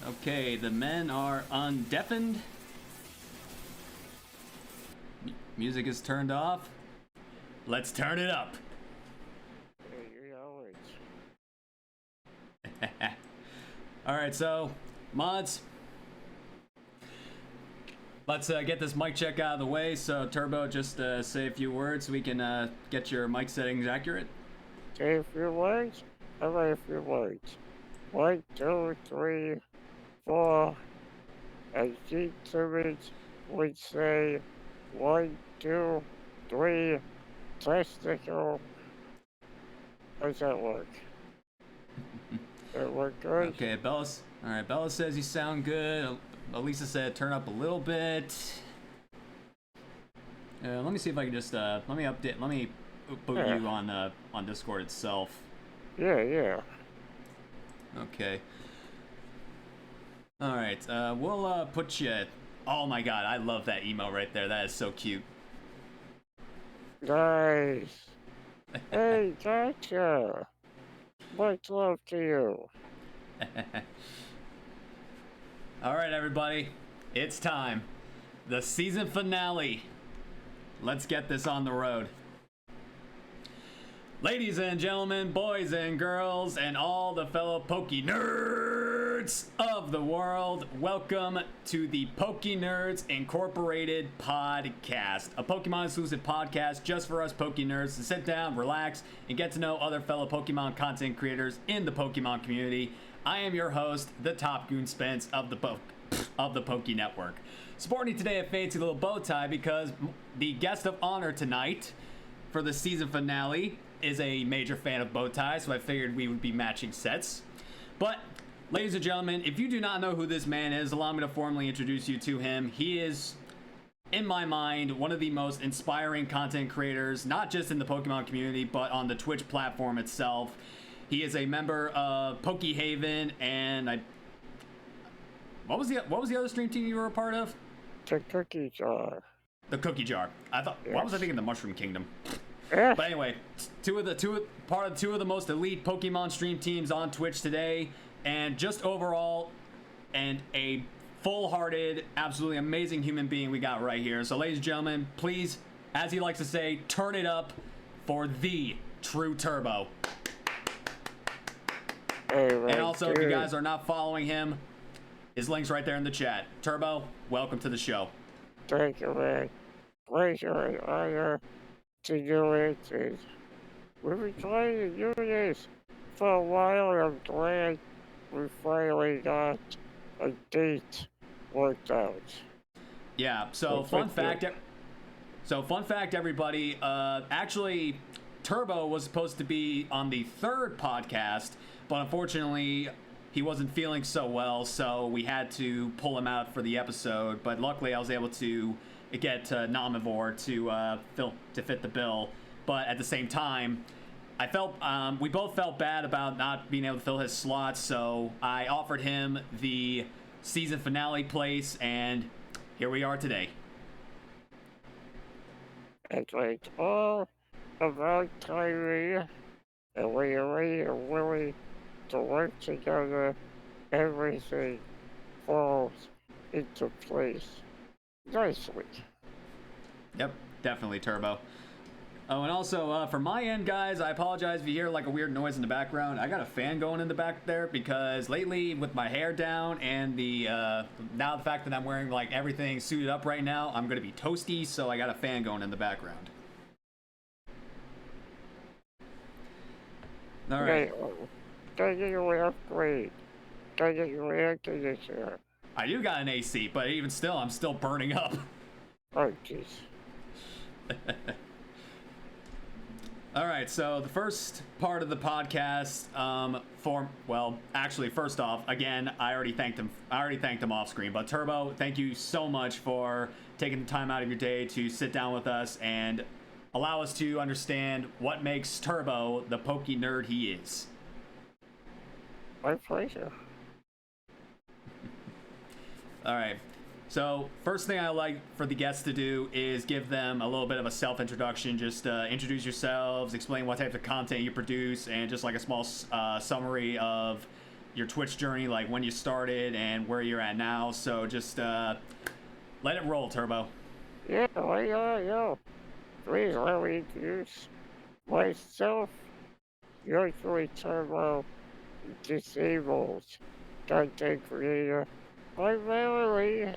Okay, the men are undeafened. Music is turned off. Let's turn it up. Alright, so, mods. Let's get this mic check out of the way. So, Turbo, just say a few words so we can get your mic settings accurate. Say a few words? How about a few words? 1, 2, 3, 4. As YouTubers would say, 1, 2, 3, testicle. How's that work? That work good? Okay, Bella. All right, Bella says you sound good. Elisa said turn up a little bit. Let me see if I can just let me put you on Discord itself. Yeah. Okay. All right. We'll put you. Oh my God, I love that emo right there. That is so cute. Nice. Hey, gotcha. Much love to you. All right, everybody. It's time. The season finale. Let's get this on the road. Ladies and gentlemen, boys and girls, and all the fellow pokeNERDS of the world, welcome to the pokeNERDS Incorporated podcast, a Pokemon exclusive podcast just for us pokeNERDs to sit down, relax, and get to know other fellow Pokemon content creators in the Pokemon community. I am your host, the Top Goon Spence of the Poke Network. Sporting today a fancy little bow tie because the guest of honor tonight for the season finale is a major fan of bow ties, so I figured we would be matching sets. But, ladies and gentlemen, if you do not know who this man is, allow me to formally introduce you to him. He is, in my mind, one of the most inspiring content creators, not just in the Pokemon community, but on the Twitch platform itself. He is a member of Pokehaven, and what was the other stream team you were a part of? The Cookie Jar. The Cookie Jar. Yes. Why was I thinking the Mushroom Kingdom? Yeah. But anyway, part of two of the most elite Pokemon stream teams on Twitch today, and just overall, and a full-hearted, absolutely amazing human being we got right here. So, ladies and gentlemen, please, as he likes to say, turn it up for TheTrueTurbo. Hey, right, and also, if you guys are not following him, his link's right there in the chat. Turbo, welcome to the show. Thank you, man. Pleasure and honor to do it. We've been trying to do this for a while, and I'm glad we finally got a date worked out. Yeah, so fun fact, everybody, actually, Turbo was supposed to be on the third podcast, but unfortunately, he wasn't feeling so well, so we had to pull him out for the episode, but luckily I was able to get Nomivore to fit the bill. But at the same time, we both felt bad about not being able to fill his slots, so I offered him the season finale place, and here we are today. It's like all about timing, and we are ready and willing to work together. Everything falls into place nicely. Yep, definitely, Turbo. Oh, and also, from my end, guys, I apologize if you hear like a weird noise in the background. I got a fan going in the back there because lately, with my hair down and now the fact that I'm wearing like everything suited up right now, I'm gonna be toasty, so I got a fan going in the background. All right. Can you upgrade? Can you air conditioner? I do got an AC, but even still, I'm still burning up. Oh, jeez. All right, so the first part of the podcast, actually, first off, again, I already thanked him off screen. But Turbo, thank you so much for taking the time out of your day to sit down with us and allow us to understand what makes Turbo the Poke nerd he is. My pleasure. All right. So first thing I like for the guests to do is give them a little bit of a self-introduction. Just introduce yourselves, explain what types of content you produce, and just like a small summary of your Twitch journey, like when you started and where you're at now. So just let it roll, Turbo. Yeah, please let me introduce myself. Your TheTrueTurbo disabled content creator. Primarily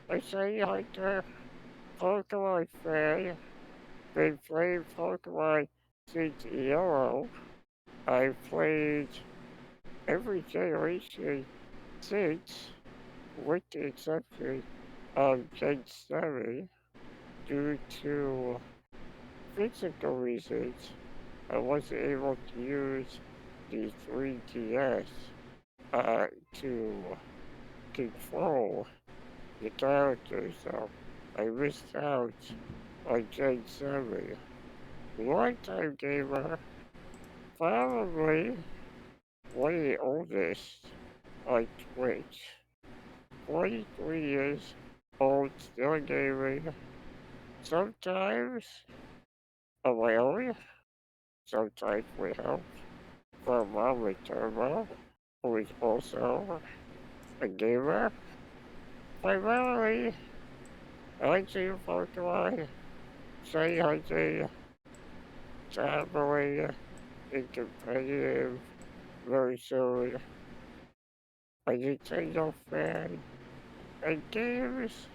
a shiny hunter, Pokemon fan, been playing Pokemon since Yellow. I've played every generation since, with the exception of Gen 7, due to physical reasons. I wasn't able to use the 3DS to control the characters, so I missed out on Gen 7. Longtime gamer, probably one of the oldest on Twitch. 43 years old, still gaming. Sometimes on my own, sometimes with help from Mama Turbo, who is also a gamer. Primarily, I like seeing Pokemon, shiny hunting, dabbling in competitive very soon. A Nintendo fan, and games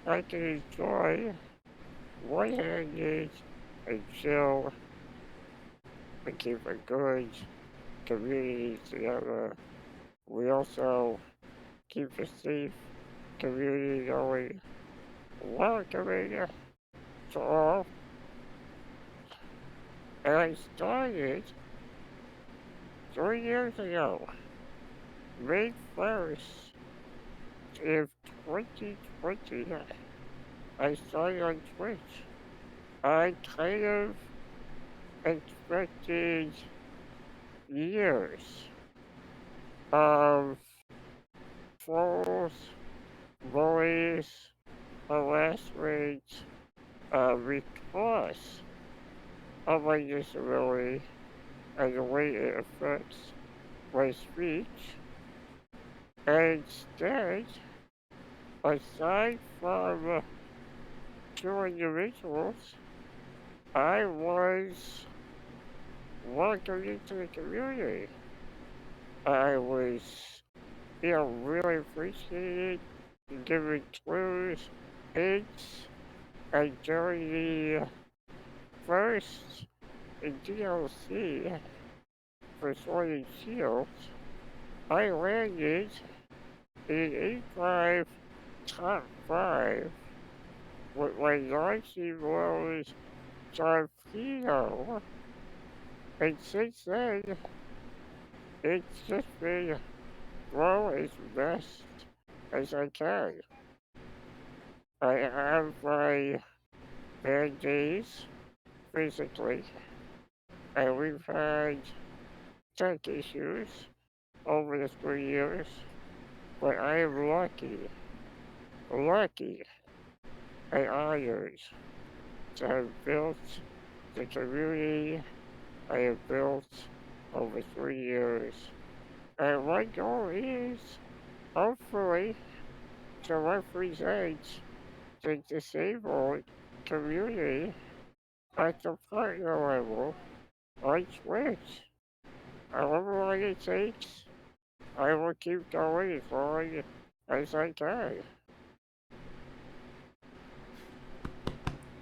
I can enjoy one-handed and chill and keep a good community together. We also keep a safe community going, welcoming to all. And I started 3 years ago, May 1st of 2020. I started on Twitch. I kind of expected years of trolls, bullies, harassment, because of my disability and the way it affects my speech. And instead, aside from two individuals, I was welcomed into the community. I was, really appreciated, given clues, hints, and during the first DLC for Sword and Shield, I landed in A5 top 5 with my Nazi blows torpedo. And since then, it's just been grow as best as I can. I have my bad days physically, and we've had tech issues over the 3 years, but I am lucky and honored to have built the community I have built over 3 years. And my goal is, hopefully, to represent the disabled community at the partner level on Twitch. However long it takes, I will keep going as long as I can.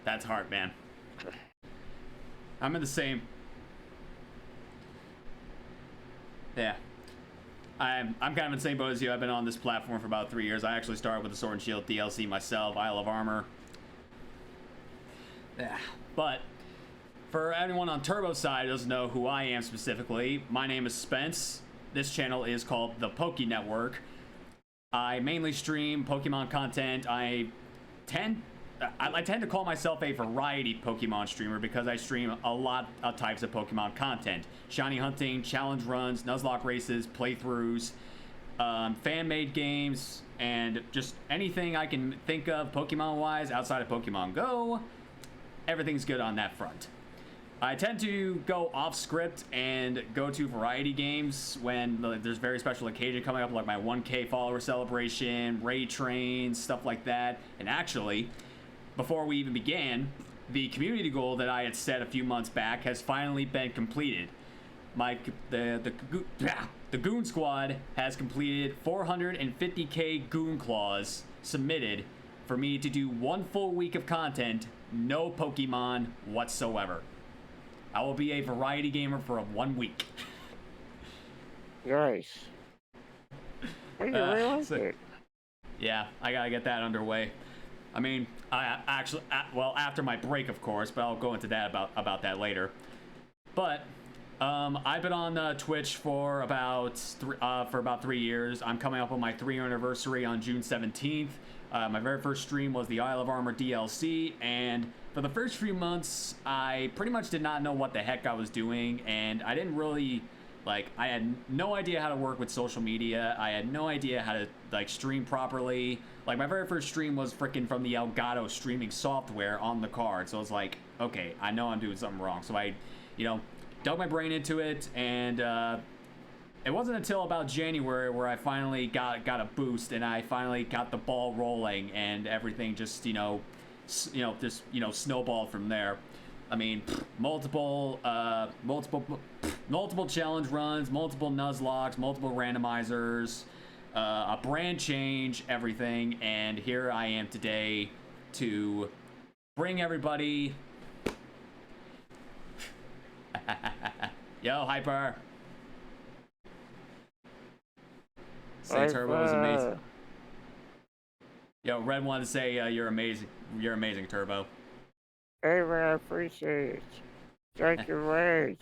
That's hard, man. I'm in the same. Yeah. I'm kind of in the same boat as you. I've been on this platform for about 3 years. I actually started with the Sword and Shield DLC myself, Isle of Armor. Yeah. But for anyone on Turbo's side who doesn't know who I am specifically, my name is Spence. This channel is called the Poké Network. I mainly stream Pokemon content. I tend to call myself a variety Pokemon streamer because I stream a lot of types of Pokemon content. Shiny hunting, challenge runs, Nuzlocke races, playthroughs, fan-made games, and just anything I can think of Pokemon-wise outside of Pokemon Go. Everything's good on that front. I tend to go off script and go to variety games when there's very special occasion coming up, like my 1K follower celebration, raid trains, stuff like that. And actually, before we even began, the community goal that I had set a few months back has finally been completed. The Goon Squad has completed 450k Goon Claws submitted for me to do 1 full week of content, no Pokemon whatsoever. I will be a variety gamer for 1 week. Nice. I really like it. Yeah, I gotta get that underway. I mean, I actually, well, after my break, of course, but I'll go into that about that later. But I've been on Twitch for about 3 years. I'm coming up on my 3-year anniversary on June 17th. My very first stream was the Isle of Armor DLC, and for the first few months, I pretty much did not know what the heck I was doing, and I didn't really, I had no idea how to work with social media. I had no idea how to, stream properly. My very first stream was freaking from the Elgato streaming software on the card, so I was like, okay, I know I'm doing something wrong. So I, dug my brain into it, and it wasn't until about January where I finally got a boost, and I finally got the ball rolling, and everything just snowballed from there. I mean, multiple challenge runs, multiple Nuzlocks, multiple randomizers, a brand change, everything, and here I am today to bring everybody. Yo, Hyper. TheTrueTurbo is amazing. Yo, Red wanted to say you're amazing. You're amazing, Turbo. Hey, man, I appreciate it. Thank you, Red.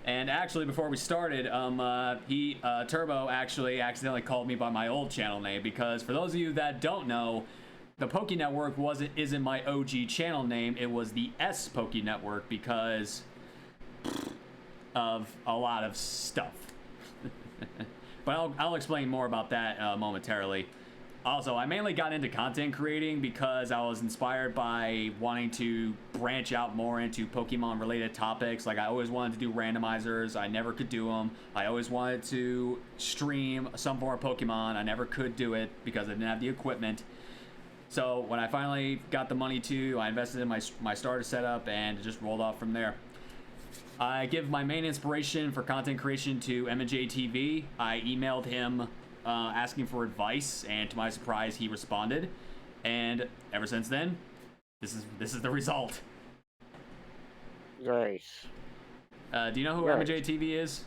And actually, before we started, Turbo actually accidentally called me by my old channel name, because for those of you that don't know, the Poké Network isn't my OG channel name. It was the S Poké Network because of a lot of stuff. But I'll explain more about that momentarily. Also, I mainly got into content creating because I was inspired by wanting to branch out more into Pokemon related topics. I always wanted to do randomizers. I never could do them. I always wanted to stream some form of Pokemon. I never could do it because I didn't have the equipment. So when I finally got the money I invested in my starter setup and just rolled off from there. I give my main inspiration for content creation to MJ TV. I emailed him asking for advice, and to my surprise, he responded. And ever since then, this is the result. Nice. Do you know who MJ TV is?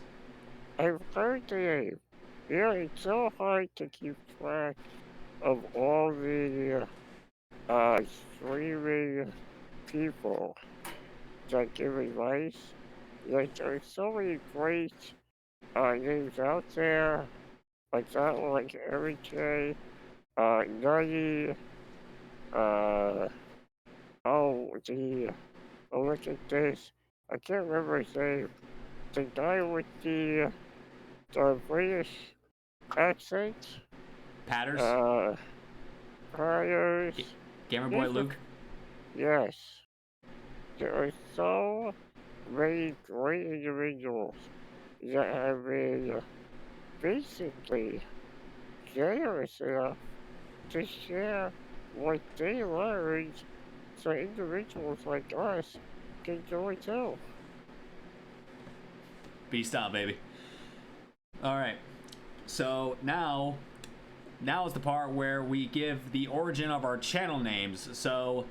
I've heard the name. Yeah, it's so hard to keep track of all the streaming people that give advice. There's so many great names out there, like that one, like MJ, Nutty, look at this. I can't remember his name. The guy with the British accent. Patters? Patters. Gamer Boy Luke? Yes. There are so many great individuals that have been basically generous enough to share what they learned so individuals like us can do it too. Beast on, baby. Alright. So now is the part where we give the origin of our channel names. So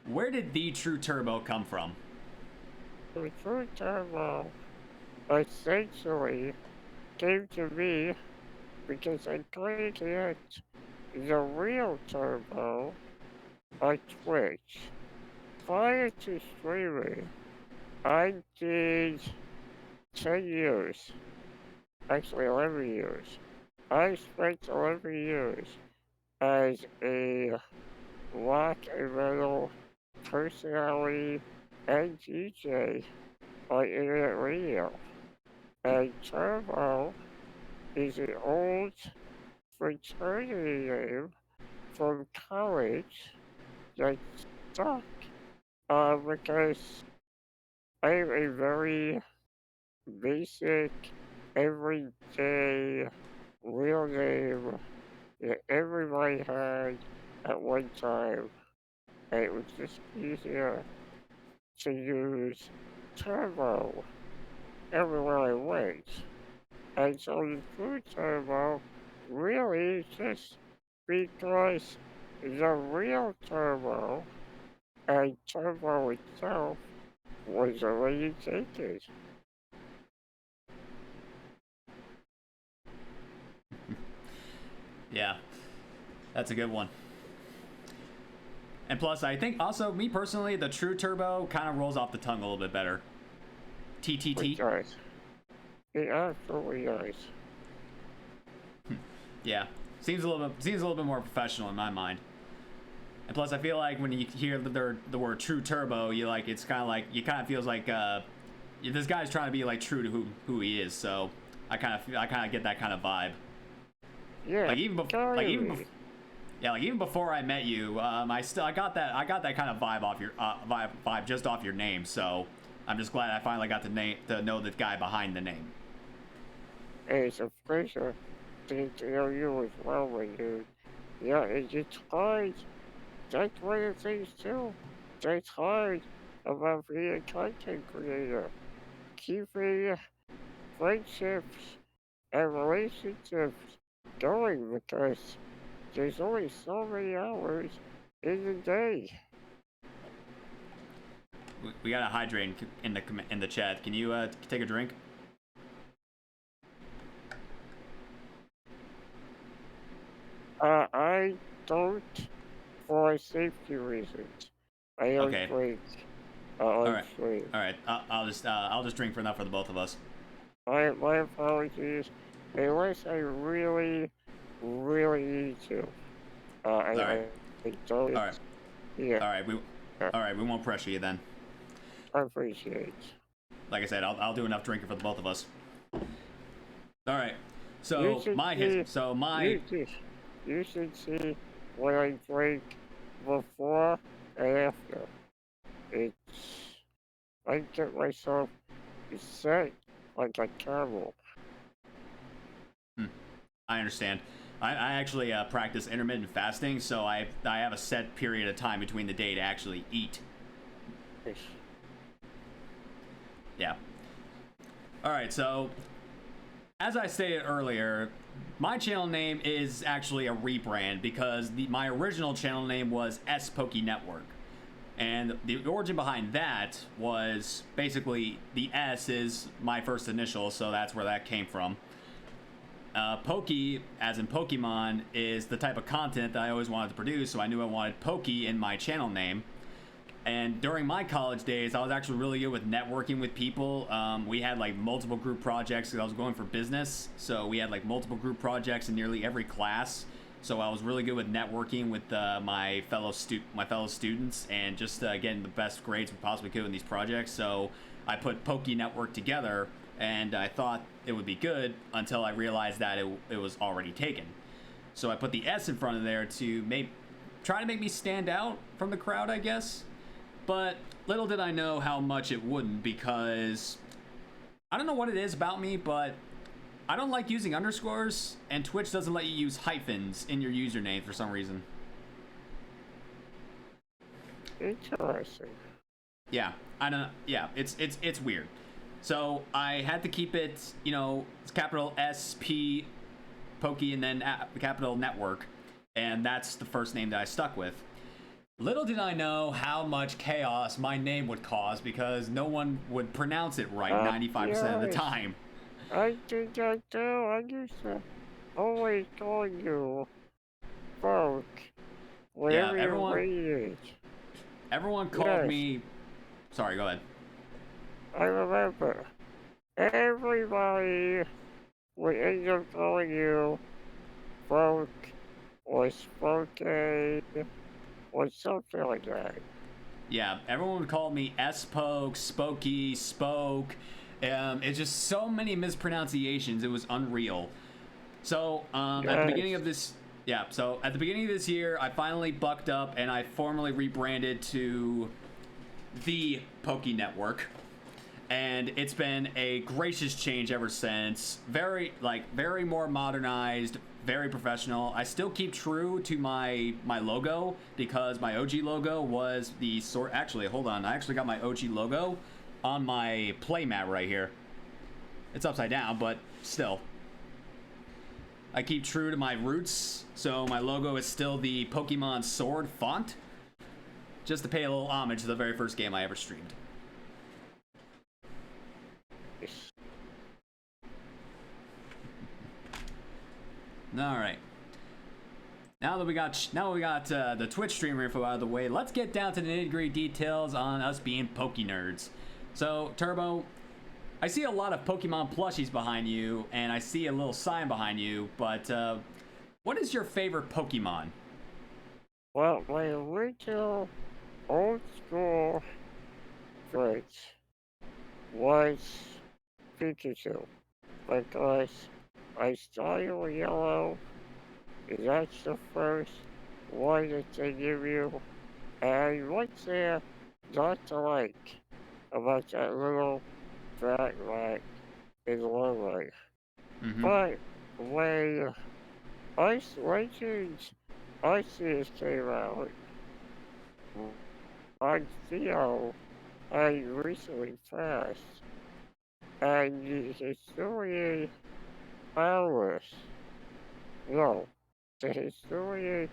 where did TheTrueTurbo come from? TheTrueTurbo essentially came to me because I couldn't get the real Turbo on Twitch. Prior to streaming, I did 10 years, actually 11 years. I spent 11 years as a rock and metal personality and DJ on internet radio. And Turbo is an old fraternity name from college that stuck because I have a very basic, everyday, real name that everybody had at one time. And it was just easier to use Turbo everywhere I went. And so the TrueTurbo really is just because the real Turbo and Turbo itself was already taken. Yeah, that's a good one. And plus, I think also, me personally, the TrueTurbo kind of rolls off the tongue a little bit better. It TTT. does. It absolutely does. Yeah, seems a little bit more professional in my mind. And plus, I feel like when you hear the word TrueTurbo, you like, it's kind of like, you kind of feels like this guy's trying to be like true to who he is. So I kind of get that kind of vibe. Yeah, Like even before, yeah, like even before I met you, I got that kind of vibe off your vibe just off your name. So I'm just glad I finally got to know the guy behind the name. it's a pleasure to know you as well, my dude. Yeah, it's hard. That's one of the things too. That's hard about being a content creator. Keeping friendships and relationships going because there's only so many hours in the day. We got a hydrate in the chat. Can you take a drink? I don't for safety reasons. I don't Okay. drink All on right. stream. All right. I'll just drink for enough for the both of us. My apologies. Unless I really, really need to. All right. I don't. All right. Yeah, All right. We won't pressure you then. I appreciate. Like I said, I'll do enough drinking for the both of us. All right. You So should my see. You should see what I drink before and after. It's I get myself set like a camel. I understand. I actually practice intermittent fasting, so I have a set period of time between the day to actually eat. Yeah. All right. So as I stated earlier, my channel name is actually a rebrand because my original channel name was Poké Network. And the origin behind that was basically the S is my first initial, so that's where that came from. Poké, as in Pokemon, is the type of content that I always wanted to produce, so I knew I wanted Poké in my channel name. And during my college days, I was actually really good with networking with people. We had like multiple group projects because I was going for business, so we had like multiple group projects in nearly every class. So I was really good with networking with my fellow students and just getting the best grades we possibly could in these projects. So I put Poké Network together, and I thought it would be good until I realized that it was already taken. So I put the S in front of there to try to make me stand out from the crowd, I guess. But little did I know how much it wouldn't, because I don't know what it is about me, but I don't like using underscores, and Twitch doesn't let you use hyphens in your username for some reason. Interesting. Yeah, I don't. Yeah, it's weird. So I had to keep it, it's capital SP Poké and then capital Network, and that's the first name that I stuck with. Little did I know how much chaos my name would cause because no one would pronounce it right 95% of the time. I think I do. I used to always call you folk. Yeah, Whatever your way is. Everyone called me. Sorry, go ahead. I remember. Everybody would end up calling you folk or Spokane or something like that. Yeah, everyone would call me S-Poke, Spokey, Spoke. It's just so many mispronunciations. It was unreal. So at the beginning of this, so at the beginning of this year, I finally bucked up and I formally rebranded to the Poké Network. and it's been a gracious change ever since. Very more modernized, very professional. I still keep true to my logo because my OG logo was the sort. Actually, hold on. I actually got my OG logo on my playmat right here. It's upside down, but still. I keep true to my roots, so my logo is still the Pokemon Sword font, just to pay a little homage to the very first game I ever streamed. All right. Now that we got the Twitch streamer info out of the way, let's get down to the nitty-gritty details on us being pokeNERDS. So, Turbo, I see a lot of Pokemon plushies behind you, and I see a little sign behind you, but what is your favorite Pokemon? Well, my original old school choice was Pikachu, because I started yellow. That's the first one that they give you. And what's there not to like about that little fat rat is lonely. But when Ice Legends Arceus came out on Theo, I recently passed, and the historian Alice, no, the historian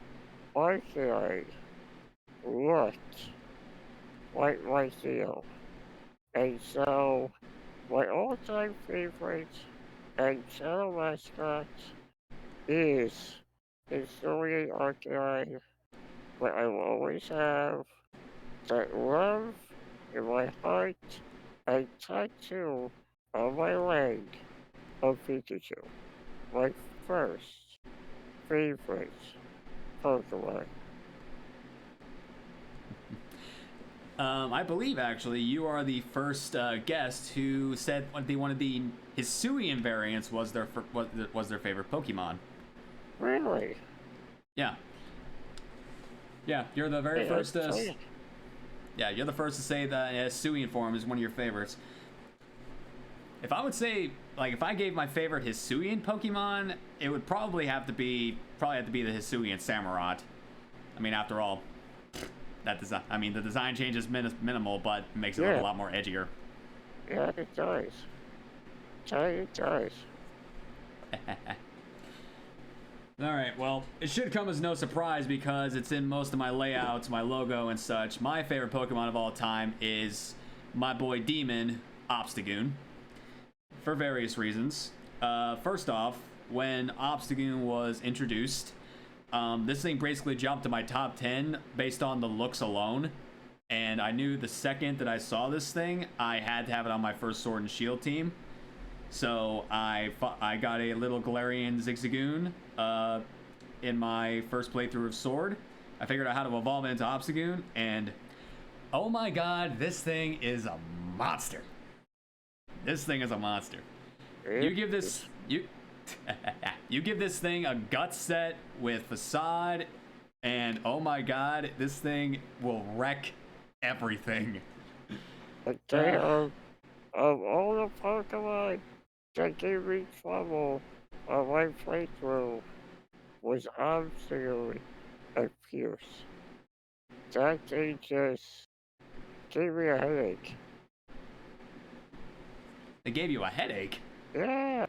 Arceus looked like my Theo. And so, my all-time favorite and channel mascot is historian Arceus, but I will always have that love in my heart and tattoo on my leg of Pikachu, my first favorite Pokemon. I believe actually you are the first guest who said one of the Hisuian variants was their favorite Pokemon. Really? Yeah. Yeah, you're the very first. Yeah, you're the first to say that Hisuian form is one of your favorites. If I would say, like, if I gave my favorite Hisuian Pokemon, it would probably have to be the Hisuian Samurott. I mean, after all, that design. I mean, the design change is minimal, but makes it look a lot more edgier. Yeah, it does. It does. All right, well, it should come as no surprise because it's in most of my layouts, my logo, and such. My favorite Pokemon of all time is my boy Demon, Obstagoon, for various reasons. First off, when Obstagoon was introduced, this thing basically jumped to my top 10 based on the looks alone. And I knew the second that I saw this thing, I had to have it on my first Sword and Shield team. So I got a little Galarian Zigzagoon in my first playthrough of Sword. I figured out how to evolve it into Obstagoon, and oh my god, this thing is a monster. This thing is a monster. You give this thing a gut set with Facade, and oh my god, this thing will wreck everything. Okay, of all the Pokemon that gave me trouble on my playthrough was absolutely a Pierce. That thing just gave me a headache. It gave you a headache? Yeah.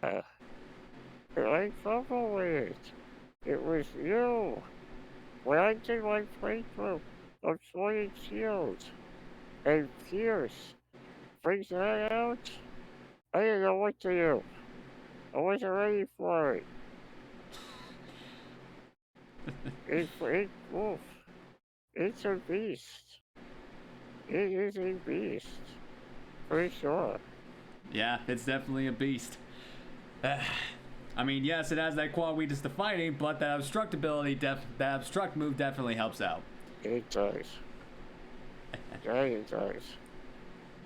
I had trouble with it. It was you. When I did my playthrough of Sword and Shield, and Pierce brings that out, I didn't know what to do. I wasn't ready for it. It's a beast. It is a beast. For sure. Yeah, it's definitely a beast. I mean, yes, it has that quad weakness to fighting, but that obstruct ability, that obstruct move definitely helps out. It does. Yeah, it does.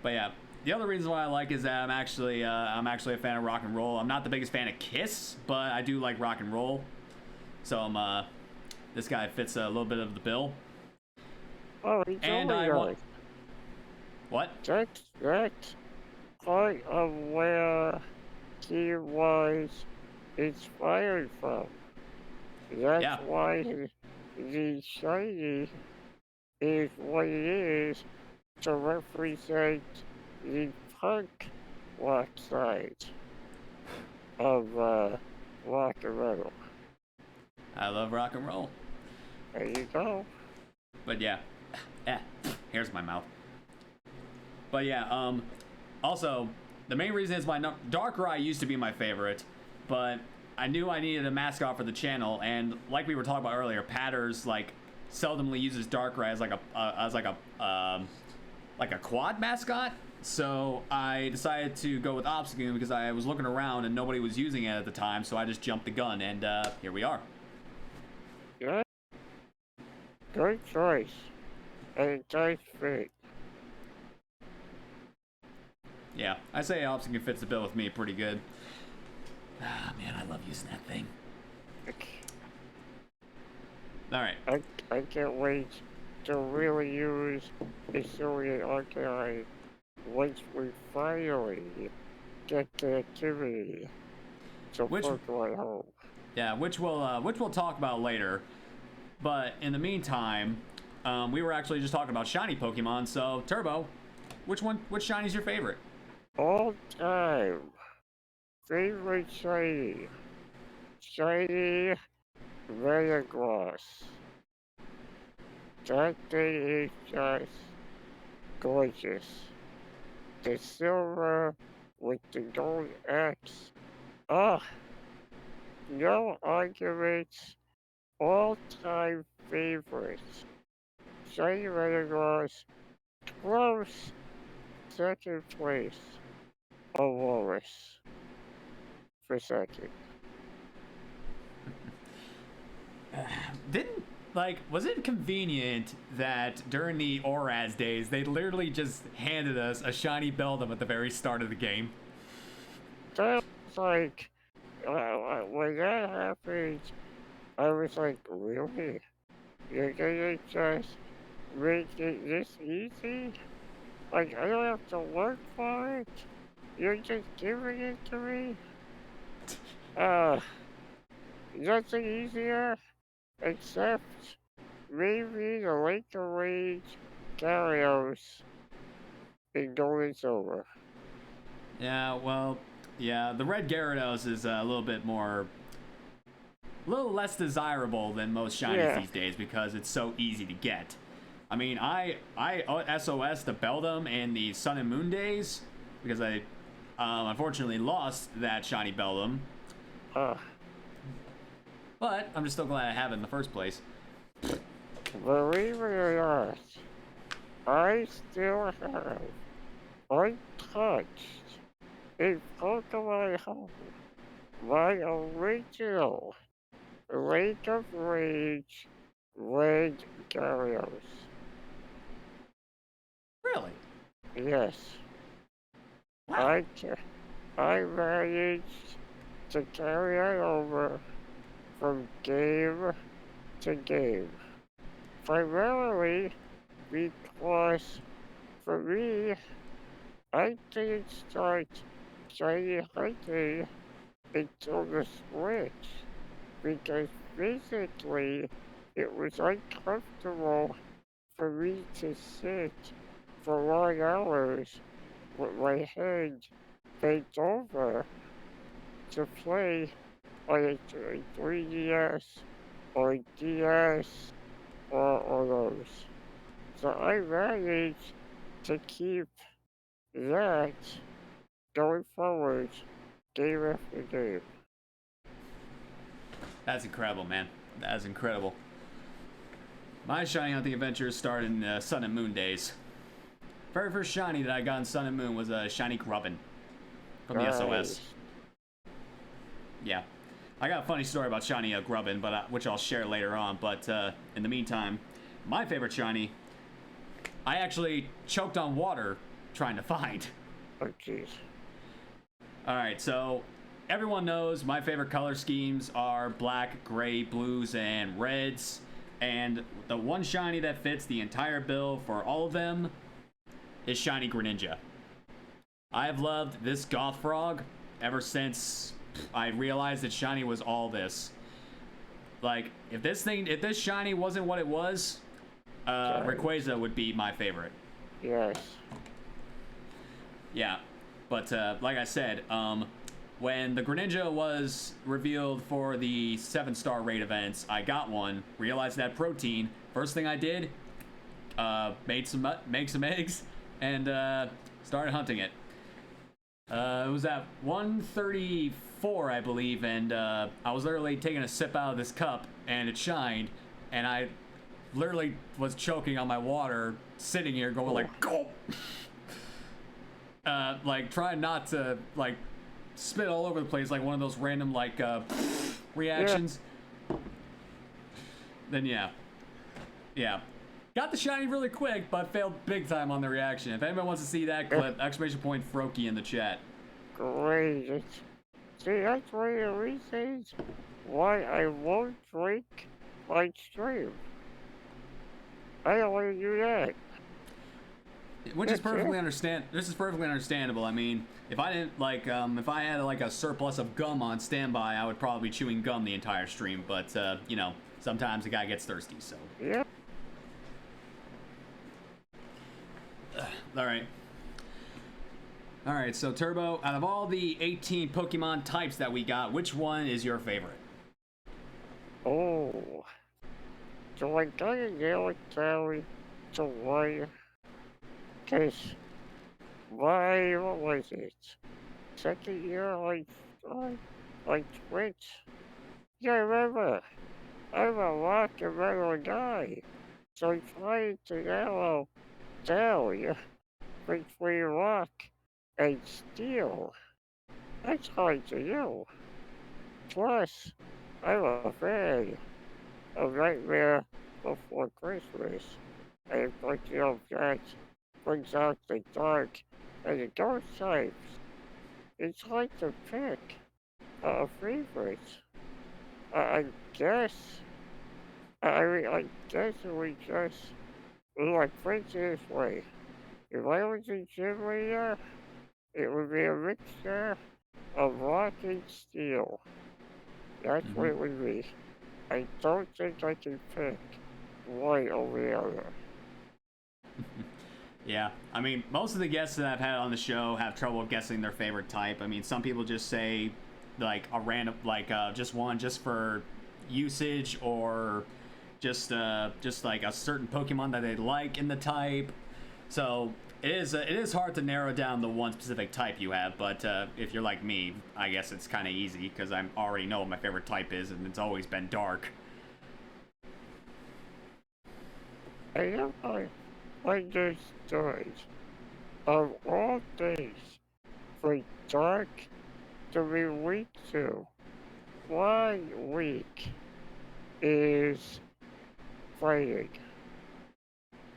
But yeah, the other reason why I like is that I'm actually a fan of rock and roll. I'm not the biggest fan of Kiss, but I do like rock and roll. So this guy fits a little bit of the bill. Oh, he's and only I want. What? That part of where he was inspired from. That's Yeah. why the shiny is what it is to represent the punk rock side of rock and roll. I love rock and roll. There you go. But yeah. Here's my mouth. But yeah, also, the main reason is Darkrai used to be my favorite, but I knew I needed a mascot for the channel, and like we were talking about earlier, Patters like seldomly uses Darkrai as like a quad mascot. So I decided to go with Obstagoon because I was looking around and nobody was using it at the time, so I just jumped the gun, and here we are. Yeah. Good choice. And it does fit. Yeah, I say Obstagoon fits the bill with me pretty good. Ah, man, I love using that thing. Alright. I can't wait to really use the Soviet archive once we finally get the activity to Pokemon home. Yeah, which we'll talk about later. But in the meantime, we were actually just talking about shiny Pokemon. So Turbo, which shiny's your favorite? All time favorite shiny. Shiny Metagross. That thing is just gorgeous. The silver with the gold X. Ah, no arguments. All-time favorites. Shiny Metagross, close second place. Aurorus for second. Was it convenient that during the ORAS days, they literally just handed us a shiny Beldum at the very start of the game? That was like, when that happened, I was like, really? You're gonna just make it this easy? Like, I don't have to work for it? You're just giving it to me? Nothing easier except maybe the Lake of Rage Gyarados in Gold and Silver. Yeah, well, yeah, the red Gyarados is a little less desirable than most shinies these days because it's so easy to get. I mean, I SOS the Beldum and the Sun and Moon days because I unfortunately lost that shiny Beldum. But I'm just still glad I have it in the first place. Believe it or not, I still have untouched in Pokemon Home my original Lake of Rage red Gyarados. Really? Yes. Wow. I managed to carry it over from game to game. Primarily because, for me, I didn't start shiny hunting until the Switch, because physically it was uncomfortable for me to sit for long hours with my head bent over to play on a 3DS or a DS or those. So I managed to keep that going forward game after game. That's incredible, man. That is incredible. My shiny hunting adventures started in Sun and Moon days. Very first shiny that I got in Sun and Moon was a shiny Grubbin from the SOS. Yeah. I got a funny story about shiny Grubbin, but which I'll share later on. But in the meantime, my favorite shiny, I actually choked on water trying to find. Oh, jeez. Alright, so everyone knows my favorite color schemes are black, gray, blues, and reds. And the one shiny that fits the entire bill for all of them is shiny Greninja. I've loved this Goth Frog ever since I realized that shiny was all this. Like, if this shiny wasn't what it was, Rayquaza would be my favorite. Yes. Yeah, but like I said, when the Greninja was revealed for the 7-star raid events, I got one, realized that protein. First thing I did, make some eggs, and started hunting it. It was at 134, I believe, and I was literally taking a sip out of this cup, and it shined, and I literally was choking on my water, sitting here going like, gulp! Like, trying not to, like, spit all over the place, like one of those random, like, reactions. Yeah. Then, yeah. Got the shiny really quick, but failed big time on the reaction. If anyone wants to see that clip, exclamation point Froakie in the chat. Great. See, that's one of the reasons why I won't drink my stream. I don't want to do that. Which is perfectly This is perfectly understandable. I mean, if I didn't if I had like a surplus of gum on standby, I would probably be chewing gum the entire stream. But you know, sometimes a guy gets thirsty. So. Yeah. All right. So Turbo, out of all the 18 Pokemon types that we got, which one is your favorite? Oh. So I gotta nail it down to one. Cause what was it? Second year, like Twitch. Yeah, I remember. I'm a rock and metal guy. So I tried to narrow down between rock and steel. That's hard to do. Plus, I'm a fan of Nightmare Before Christmas. And plenty of that brings out the dark and the dark types. It's hard to pick a favorite. I guess we just like put it this way. If I was a gym leader, it would be a mixture of rock and steel. That's what it would be. I don't think I can pick one over the other. Yeah, I mean, most of the guests that I've had on the show have trouble guessing their favorite type. I mean, some people just say, like, a random, like, just one just for usage, or just like a certain Pokemon that they like in the type. So it is hard to narrow down the one specific type you have. But if you're like me, I guess it's kind of easy because I already know what my favorite type is, and it's always been dark. I understood. Of all things, for dark to be weak to, 1 week is fighting.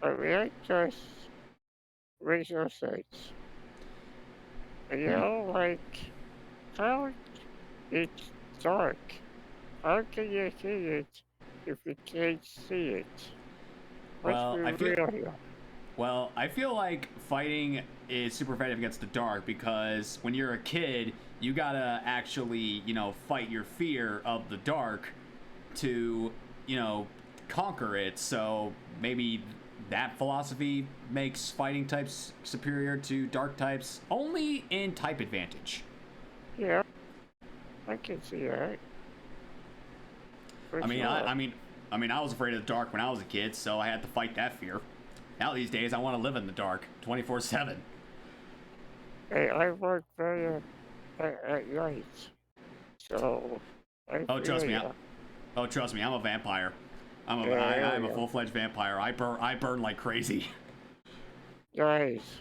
I mean, that just makes no sense. You know, like, how it's dark. How can you see it if you can't see it? Well, I feel like fighting is super effective against the dark because when you're a kid, you gotta actually, you know, fight your fear of the dark to, you know, conquer it. So maybe that philosophy makes fighting types superior to dark types only in type advantage. Yeah, I can see that. I mean, I was afraid of the dark when I was a kid, so I had to fight that fear. Now these days, I want to live in the dark, 24/7. Hey, I work better at night, so trust me, I'm a vampire. I'm a full-fledged vampire. I burn like crazy. Nice.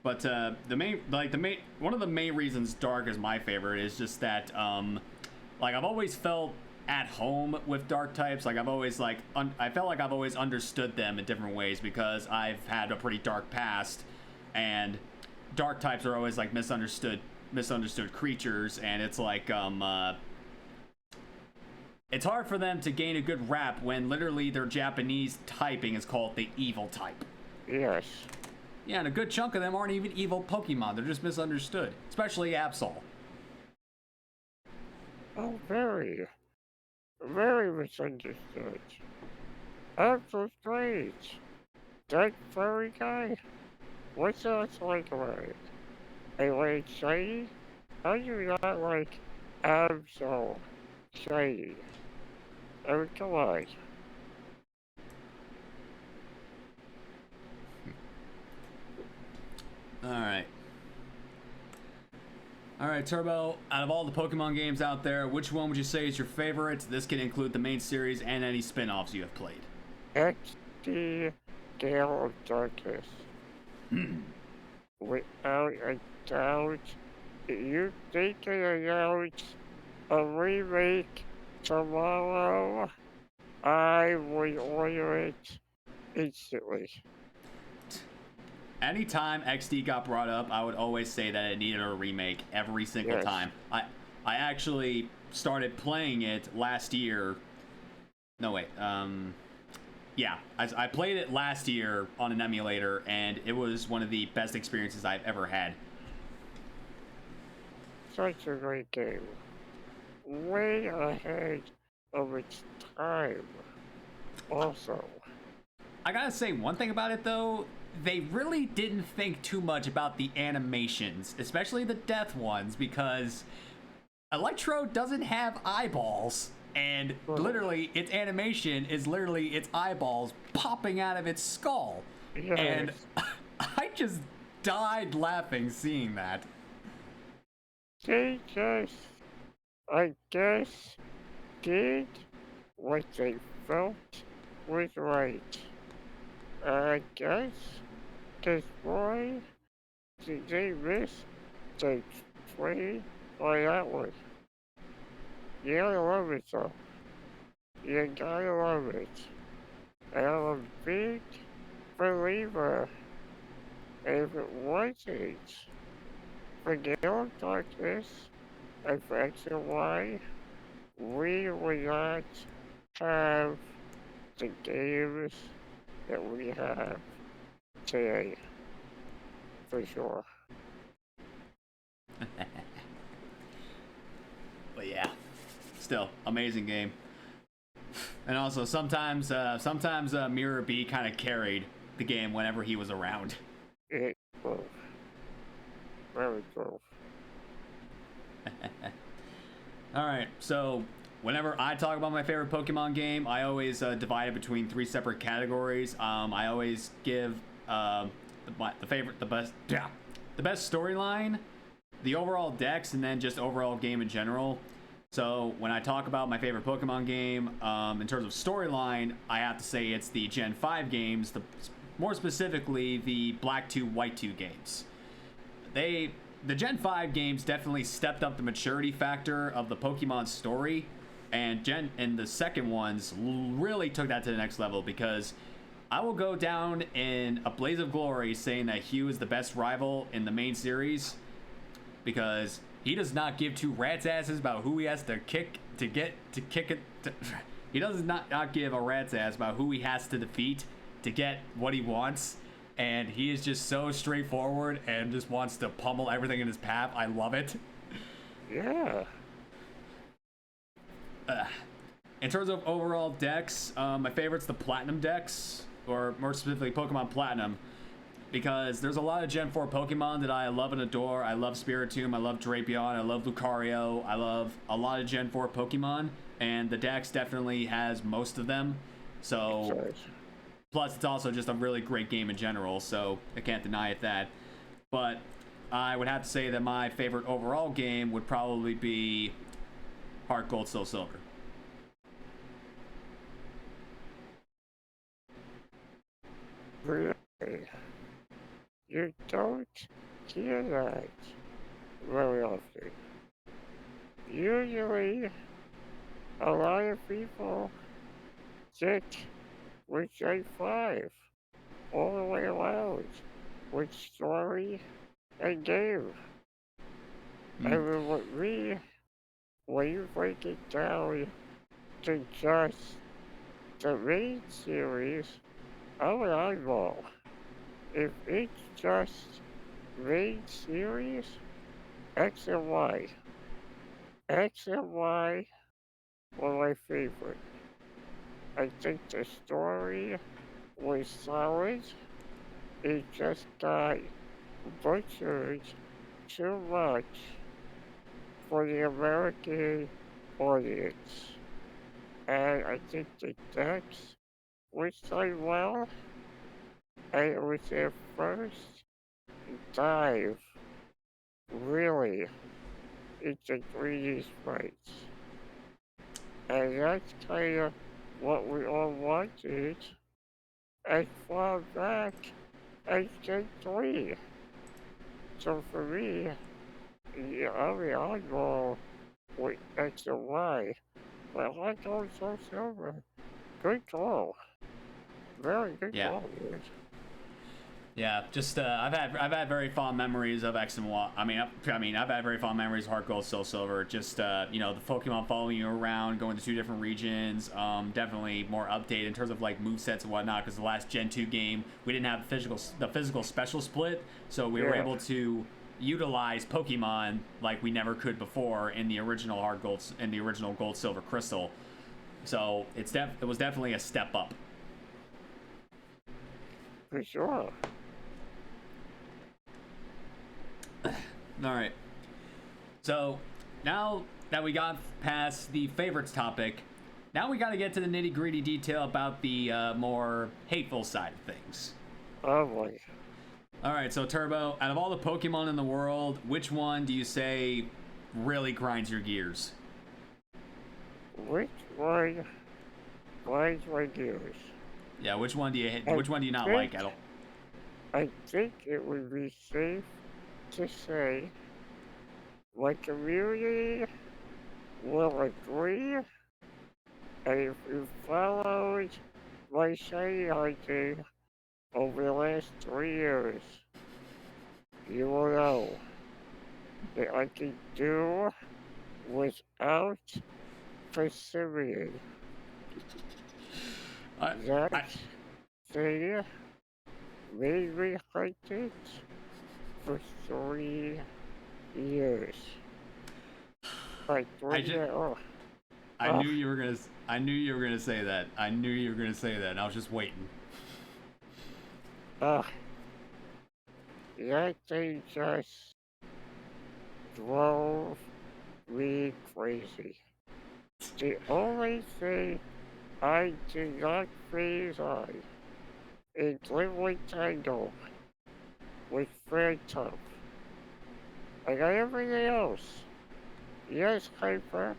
But one of the main reasons dark is my favorite is just that like I've always felt at home with dark types. Like I've always I felt like I've always understood them in different ways because I've had a pretty dark past, and dark types are always like misunderstood creatures, and it's like it's hard for them to gain a good rap when literally their Japanese typing is called the evil type. Yes. Yeah, and a good chunk of them aren't even evil Pokemon. They're just misunderstood, especially Absol. Oh, very, very misunderstood. Absol's great. That furry guy? What's else like about it? A like shiny? How do you not like Absol shiny? I mean, come on. Alright. Alright, Turbo, out of all the Pokemon games out there, which one would you say is your favorite? This can include the main series and any spin-offs you have played. XD Gale of Darkness. Without a doubt, if they can announce a remake tomorrow, I would order it instantly. Anytime XD got brought up, I would always say that it needed a remake every single Yes. time. I actually started playing it last year. No, wait. Yeah, I played it last year on an emulator, and it was one of the best experiences I've ever had. Such a great game. Way ahead of its time. Also, I gotta say, one thing about it though, they really didn't think too much about the animations, especially the death ones, because Electro doesn't have eyeballs, and literally its animation is literally its eyeballs popping out of its skull. yes. And I just died laughing seeing that. They just, I guess, did what they felt was right. I guess, 'cause boy, did they miss the train on that one. You gotta love it though. You gotta love it. And I'm a big believer. If it wasn't for Gale of Darkness and for X and Y, we would not have the games that we have today, for sure. But yeah, still amazing game. And also sometimes Mirror B kind of carried the game whenever he was around. It was very cool. All right, so whenever I talk about my favorite Pokemon game, I always divide it between three separate categories. I always give the best storyline, the overall dex, and then just overall game in general. So when I talk about my favorite Pokemon game, in terms of storyline, I have to say it's the Gen 5 games, more specifically the Black 2, White 2 games. The Gen 5 games definitely stepped up the maturity factor of the Pokemon story, and the second ones really took that to the next level, because I will go down in a blaze of glory saying that Hugh is the best rival in the main series, because he does not give two rat's asses about who he has to kick to get to kick it. He does not give a rat's ass about who he has to defeat to get what he wants. And he is just so straightforward and just wants to pummel everything in his path. I love it. Yeah. In terms of overall decks, my favorite's the Platinum decks, or more specifically Pokemon Platinum, because there's a lot of Gen 4 Pokemon that I love and adore. I love Spiritomb, I love Drapion, I love Lucario, I love a lot of Gen 4 Pokemon, and the dex definitely has most of them. So, plus it's also just a really great game in general, so I can't deny it that. But I would have to say that my favorite overall game would probably be Heart Gold, Soul Silver. Really? You don't hear that very often. Usually, a lot of people stick with J5 all the way around with story and game. And then with me, when you break it down to just the main series, I'm an eyeball. if it's just main series, X and Y. X and Y were my favorite. I think the story was solid. It just got butchered too much for the American audience. And I think the decks was done well, and it was their first dive, really, into 3D sprites. And that's kind of what we all wanted as far back as Gen 3. So for me, yeah, I mean, I'll go with X and Y. But I go so silver. Good call. Very good Yeah. call, dude. Yeah, just I've had very fond memories of X and Y. I mean, I've had very fond memories of Heart Gold, Soul Silver. Just you know, the Pokemon following you around, going to 2 different regions. Definitely more updated in terms of like movesets and whatnot. Because the last Gen 2 game, we didn't have the physical special split, so we were able to utilize Pokemon like we never could before in the original Heart Gold, in the original Gold, Silver, Crystal. So it was definitely a step up. For sure. All right. So now that we got past the favorites topic, now we got to get to the nitty gritty detail about the more hateful side of things. Oh boy. All right. So Turbo, out of all the Pokemon in the world, which one do you say really grinds your gears? Which one grinds my gears? Yeah. Which one do you hit? Which one do you not like at all? I think it would be safe to say my community will agree, and if you followed my shiny hunting over the last 3 years, you will know that I can do without Persimmon. That thing made me hunt it for 3 years. Like I knew you were gonna say that. I knew you were gonna say that. And I was just waiting. That thing just drove me crazy. The only thing I did not freeze on is Liquid Tango with Phantom. I got everything else. Yes, Hyper,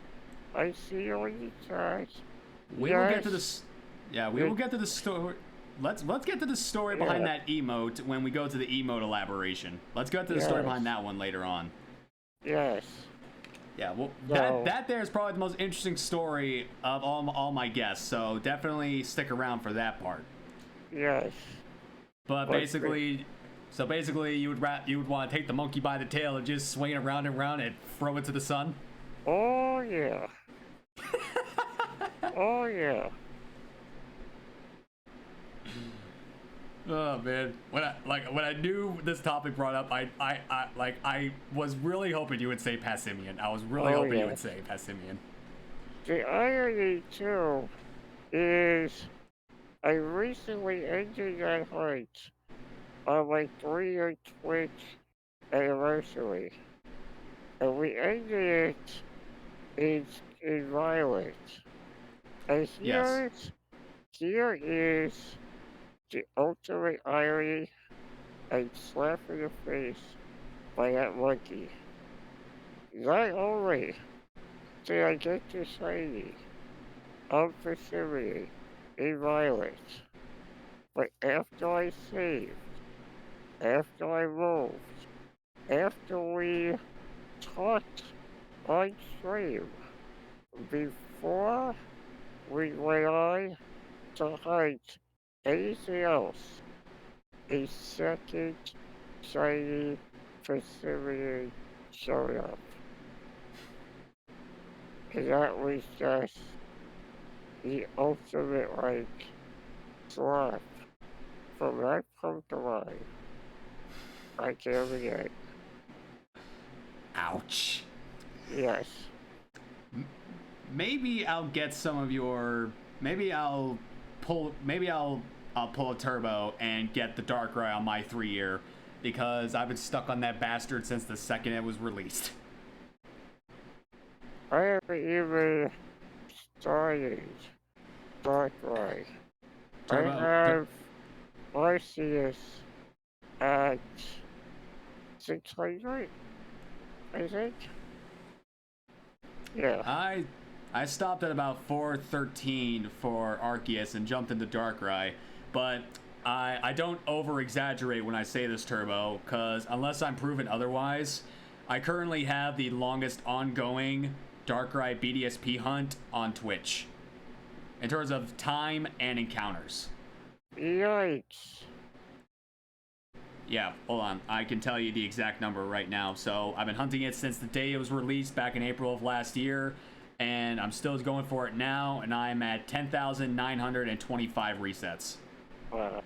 I see you in the chat. We will get to this. Yeah, we will get to the story. Let's get to the story behind that emote when we go to the emote elaboration. Let's get to the story behind that one later on. Yes. Yeah, well, that there is probably the most interesting story of all my guests. So definitely stick around for that part. Yes. But basically, you would want to take the monkey by the tail and just swing it around and around and throw it to the sun. Oh yeah. Oh yeah. Oh man, when I knew this topic brought up, I was really hoping you would say Passimian. I was really hoping you would say Passimian. The irony too is I recently ended that hunt on my 3-year Twitch anniversary, and we ended it in Violet. And here is the ultimate irony and slap in the face by that monkey. Not only did I get the shiny of Persimmon in Violet, but after I saved, after I moved, after we talked on stream, before we went on to hunt anything else, a second shiny Persimmon showed up. And that was just the ultimate, slap from that Pokemon. I can't forget. Ouch. Yes. Maybe I'll get some of your. Maybe I'll pull a turbo and get the Darkrai on my 3-year because I've been stuck on that bastard since the second it was released. I haven't even started Darkrai. I Turbo. have Arceus at 600, I think. Yeah. I stopped at about 413 for Arceus and jumped into Darkrai, but I don't over exaggerate when I say this, Turbo, because unless I'm proven otherwise, I currently have the longest ongoing Darkrai BDSP hunt on Twitch in terms of time and encounters. Yikes. Yeah, hold on. I can tell you the exact number right now. So I've been hunting it since the day it was released back in April of last year, and I'm still going for it now, and I'm at 10,925 resets. Wow.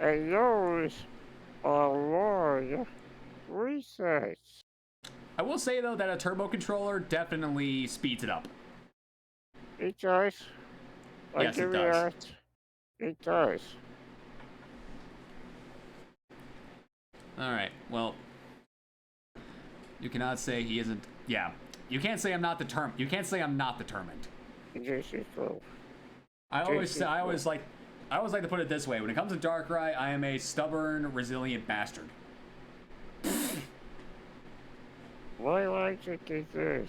And those are long resets. I will say, though, that a turbo controller definitely speeds it up. It does. Yes, it does. It does. Alright, well, you cannot say he isn't. Yeah, you can't say I'm not determined. You can't say I'm not determined. This is true. I always like to put it this way: when it comes to Darkrai, I am a stubborn, resilient bastard. My logic is this: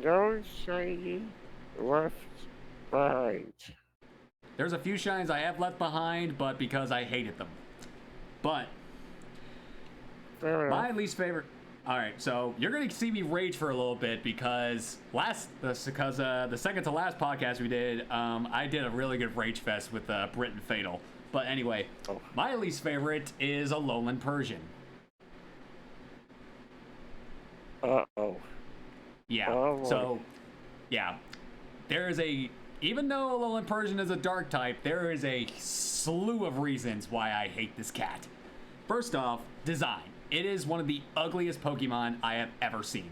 no shiny left behind. There's a few shines I have left behind, but because I hated them. But my least favorite. All right, so you're gonna see me rage for a little bit because the second to last podcast we did, I did a really good rage fest with Brit and Fatal. But anyway, my least favorite is a Alolan Persian. Uh-oh. Yeah. Oh, so, yeah, even though Alolan Persian is a dark type, there is a slew of reasons why I hate this cat. First off, design. It is one of the ugliest Pokemon I have ever seen.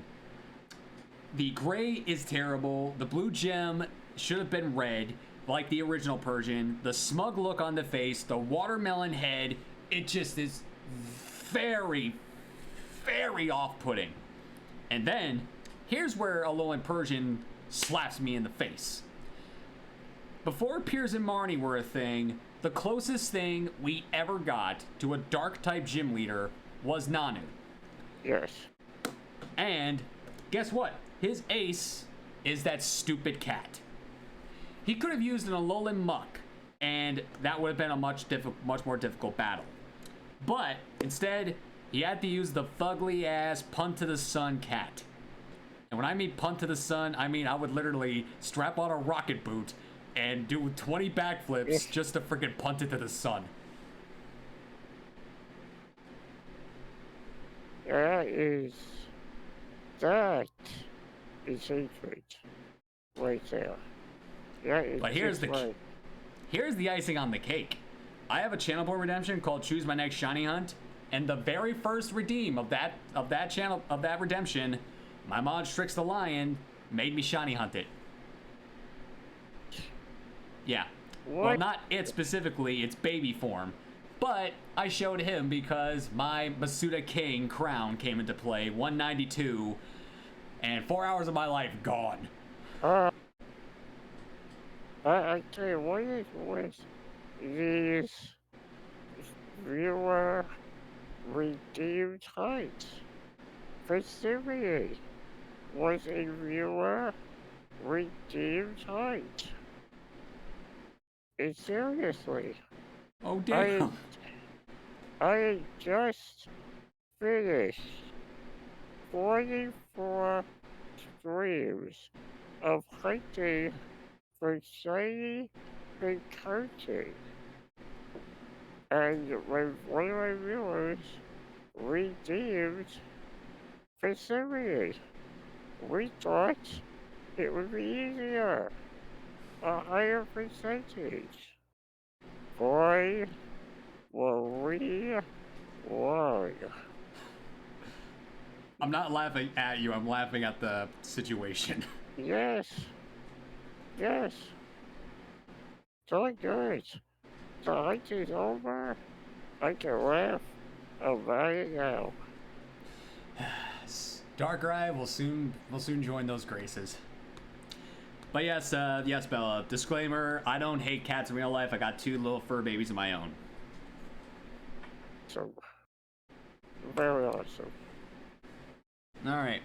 The gray is terrible. The blue gem should have been red, like the original Persian. The smug look on the face, the watermelon head, it just is very, very off-putting. And then, here's where Alolan Persian slaps me in the face. Before Piers and Marnie were a thing, the closest thing we ever got to a dark-type gym leader was Nanu. Yes. And guess what? His ace is that stupid cat. He could have used an Alolan Muck, and that would have been a much more difficult battle. But instead, he had to use the fugly ass punt to the sun cat. And when I mean punt to the sun, I mean I would literally strap on a rocket boot and do 20 backflips just to freaking punt it to the sun. That is hatred right there. But here's the icing on the cake. I have a channel board redemption called Choose My Next Shiny Hunt, and the very first redeem of that redemption, my mod Strix the Lion made me shiny hunt it. Yeah. What? Well, not it specifically, its baby form. But I showed him because my Masuda King crown came into play, 192, and 4 hours of my life gone. I tell you, what is with these viewer redeemed hunts? Specifically, was a viewer redeemed hunt? Seriously. Oh, damn. I just finished 44 streams of hunting for shiny and coaching. And when one of my viewers redeemed facility, we thought it would be easier, a higher percentage. Boy, were we wrong. I'm not laughing at you, I'm laughing at the situation. Yes. Yes. So good. The hunt is over. I can laugh about it now. Dark Eye will soon join those graces. But yes, yes, Bella. Disclaimer: I don't hate cats in real life. I got 2 little fur babies of my own. So, very awesome. All right.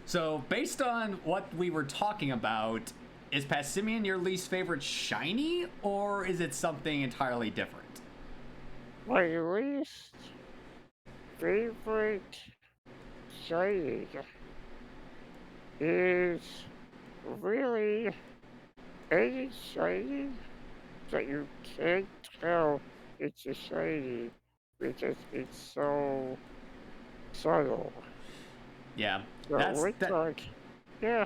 So, based on what we were talking about, is Passimian your least favorite shiny, or is it something entirely different? My least favorite shiny is really any shiny that you can't tell it's a shiny because it's so subtle. Yeah, So yeah.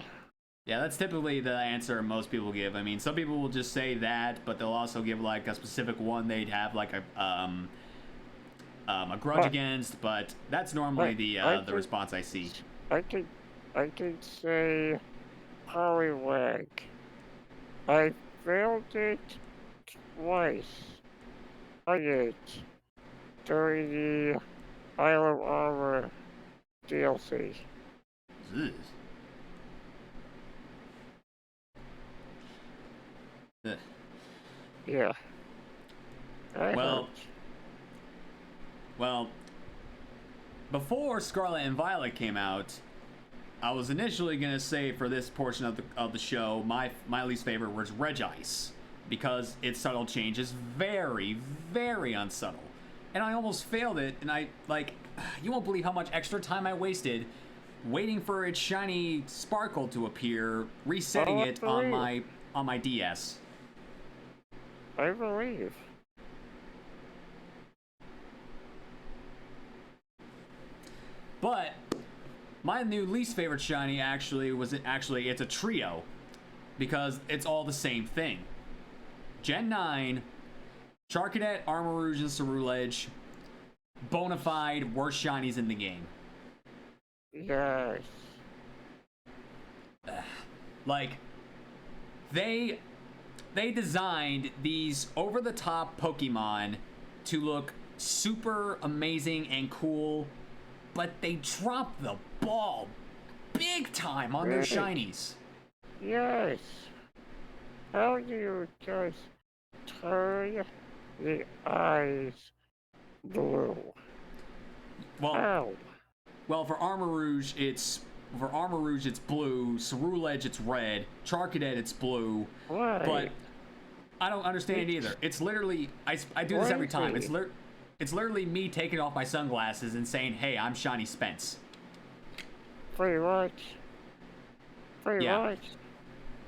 Yeah, that's typically the answer most people give. I mean, some people will just say that, but they'll also give like a specific one they'd have like a grudge against. But that's normally the response I see. I could say Poliwag. I failed it twice. I did during the Isle of Armor DLC. Ugh. Ugh. Yeah. Well, before Scarlet and Violet came out, I was initially gonna say for this portion of the show, my least favorite was Regice, because its subtle change is very, very unsubtle, and I almost failed it. And you won't believe how much extra time I wasted waiting for its shiny sparkle to appear, resetting it on my DS. I believe. But my new least favorite shiny it's a trio, because it's all the same thing. Gen 9, Charcadet, Armarouge, and Ceruledge, bona fide worst shinies in the game. Yes. Like, they designed these over-the-top Pokemon to look super amazing and cool, but they dropped the ball big time on their shinies. Yes. How do you just turn the eyes blue? Well, for Armarouge it's blue, Ceruledge it's red, Charcadet it's blue. Right. But I don't understand either. It's literally I do this every time. It's literally me taking off my sunglasses and saying, "Hey, I'm Shiny Spence." Pretty much. Pretty much.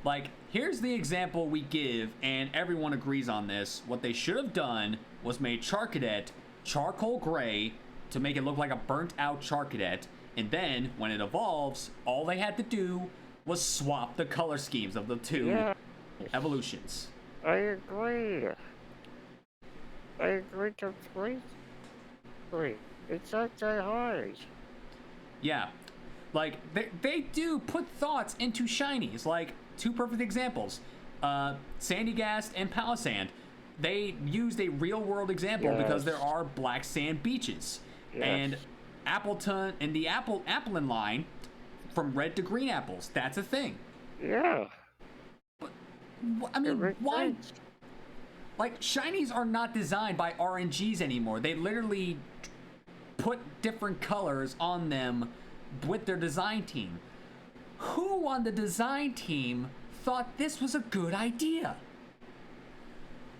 Like, here's the example we give, and everyone agrees on this. What they should have done was made Charcadet charcoal gray to make it look like a burnt out Charcadet, and then when it evolves, all they had to do was swap the color schemes of the two evolutions. I agree. I agree completely. It's not that hard. Yeah. Like, they do put thoughts into shinies. Like, 2 perfect examples. Sandygast and Palisand. They used a real-world example because there are black sand beaches. Yes. And Appleton and the Applin line, from red to green apples, that's a thing. Yeah. But, I mean, why? Like, shinies are not designed by RNGs anymore. They literally put different colors on them with their design team. Who on the design team thought this was a good idea?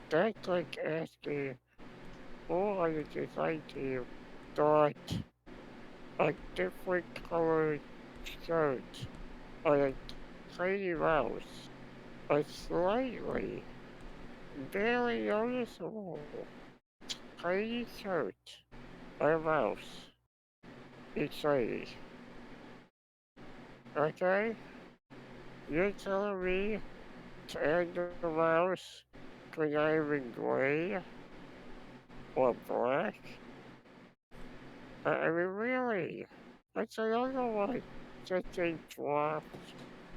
That's like asking who on the design team thought a different colored shirt on a tiny mouse, a slightly, barely noticeable tiny shirt on a mouse. It's shiny. Okay? You're telling me to add the mouse could I even gray or black? I mean, really, that's another one that they dropped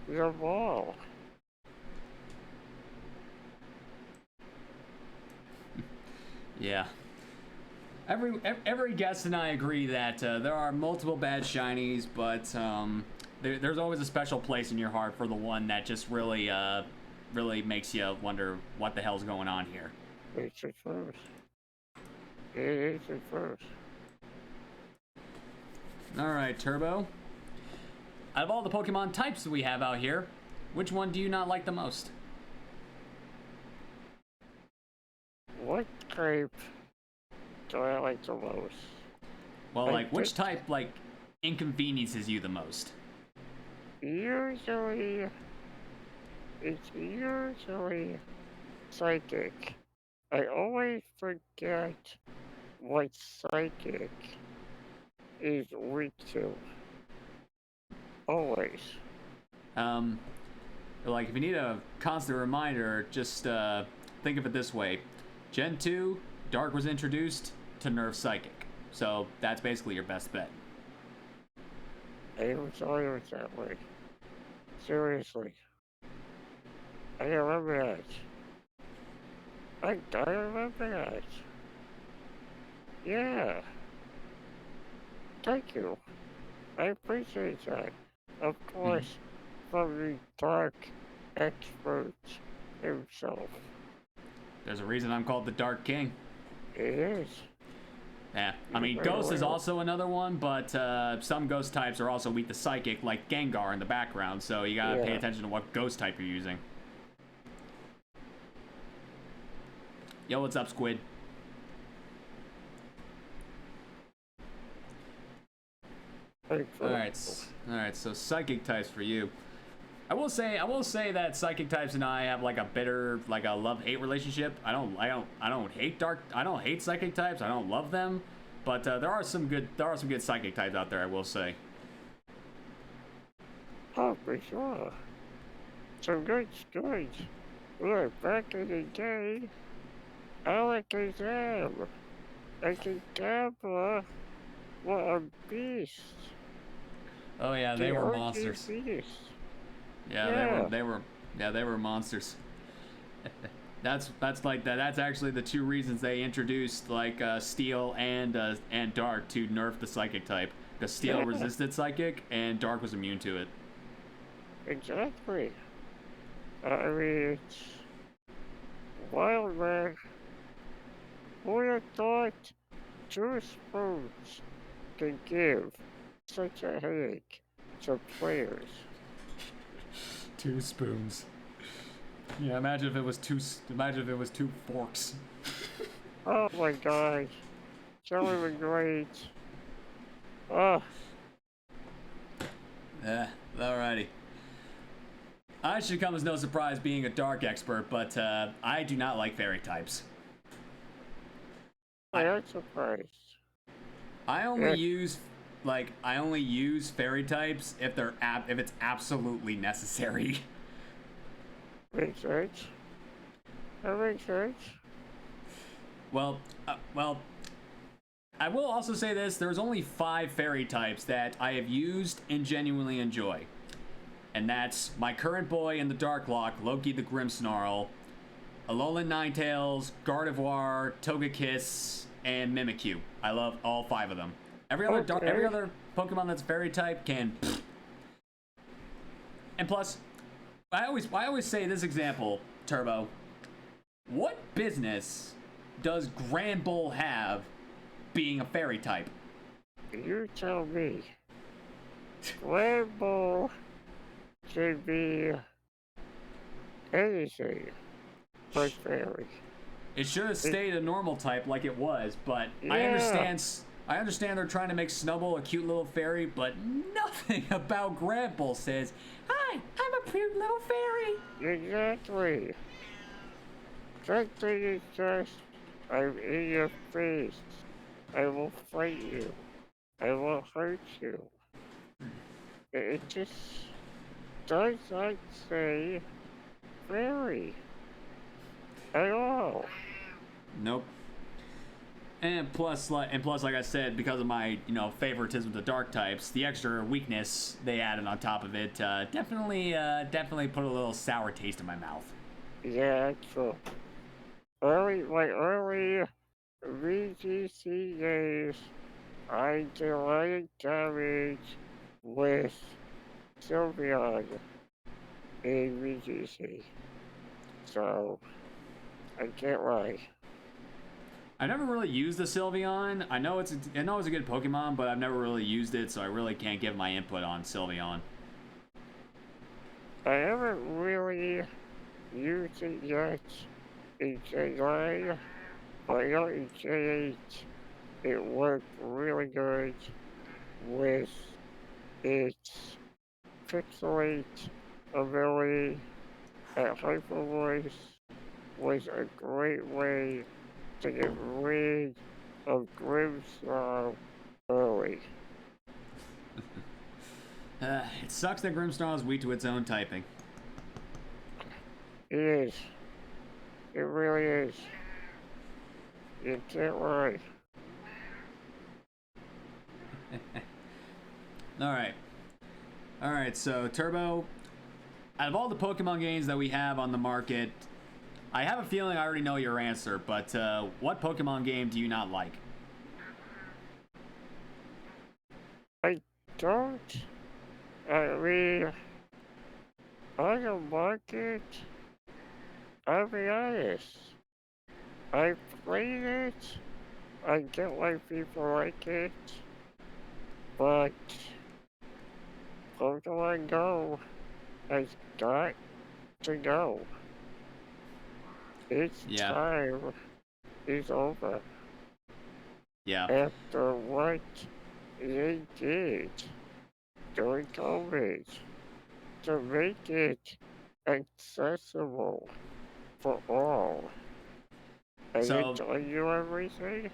the ball. Yeah. Every guest and I agree that there are multiple bad shinies, but there's always a special place in your heart for the one that just really makes you wonder what the hell's going on here. It's the first. It is the first. All right, Turbo. Out of all the Pokemon types we have out here, which one do you not like the most? What type do I like the most? Well, like, which type, like, inconveniences you the most? Usually, it's usually psychic. I always forget what psychic is weak to. Always. Like, if you need a constant reminder, just think of it this way. Gen 2, Dark was introduced to nerf Psychic. So that's basically your best bet. I was always that way. Seriously. I remember that. I remember that. Yeah. Thank you. I appreciate that. Of course, from the dark expert himself. There's a reason I'm called the Dark King. It is. Yeah, I mean, Ghost is also another one, but some Ghost types are also weak to Psychic, like Gengar in the background, so you gotta pay attention to what Ghost type you're using. Yo, what's up, Squid? Alright, so Psychic types for you. I will say that Psychic types and I have like a bitter, like a love-hate relationship. I don't hate Psychic types. I don't love them, but there are some good Psychic types out there, I will say. Oh, for sure. Some good stories. Look, back in the day, Alakazam and Kadabra were a beast. Oh yeah, they were monsters. Beast. Yeah, they were monsters. That's actually the two reasons they introduced like Steel and Dark to nerf the Psychic type, because Steel resisted Psychic and Dark was immune to it. Exactly. I mean, it's wild, man. Who would have thought 2 spoons could give such a headache to players? 2 spoons. Yeah, imagine if it was two forks. Oh my god. That would have been great. Oh. Yeah, alrighty. I should come as no surprise being a Dark expert, but I do not like Fairy types. I am surprised. I only use Fairy types if it's absolutely necessary. Makes sense. That makes sense. Well, I will also say this: there's only 5 Fairy types that I have used and genuinely enjoy, and that's my current boy in the Dark Lock, Loki the Grimmsnarl, Alolan Ninetales, Gardevoir, Togekiss, and Mimikyu. I love all 5 of them. Every other Pokemon that's Fairy type can. And plus, I always say this example, Turbo. What business does Granbull have being a Fairy type? You tell me. Granbull should be anything but fairy. It should have stayed a normal type like it was, but I understand they're trying to make Snubbull a cute little fairy, but nothing about Granbull says, "Hi, I'm a cute little fairy." Exactly. That thing is just, I'm in your face. I will fight you. I will hurt you. It just does not say fairy. at all. Nope. And plus, like I said, because of my favoritism to dark types, the extra weakness they added on top of it definitely put a little sour taste in my mouth. Yeah, true. Early VGC days, I did a lot of damage with Sylveon in VGC. So, I can't lie. I never really used the Sylveon. I know it's a good Pokemon, but I've never really used it, so I really can't give my input on Sylveon. I haven't really used it yet in J9, but I know in J8 it worked really good with its pixelate ability at Hyper Voice was a great way to get rid of Grimmsnarl early. It sucks that Grimmsnarl is weak to its own typing. It is. It really is. You can't lie. Alright, so Turbo, out of all the Pokemon games that we have on the market, I have a feeling I already know your answer, but what Pokemon game do you not like? I don't. I mean, on the market, I'll be honest. I played it. I get why people like it. But Pokemon Go has got to go. Its time is over. Yeah. After what they did during COVID to make it accessible for all. And So- they tell you everything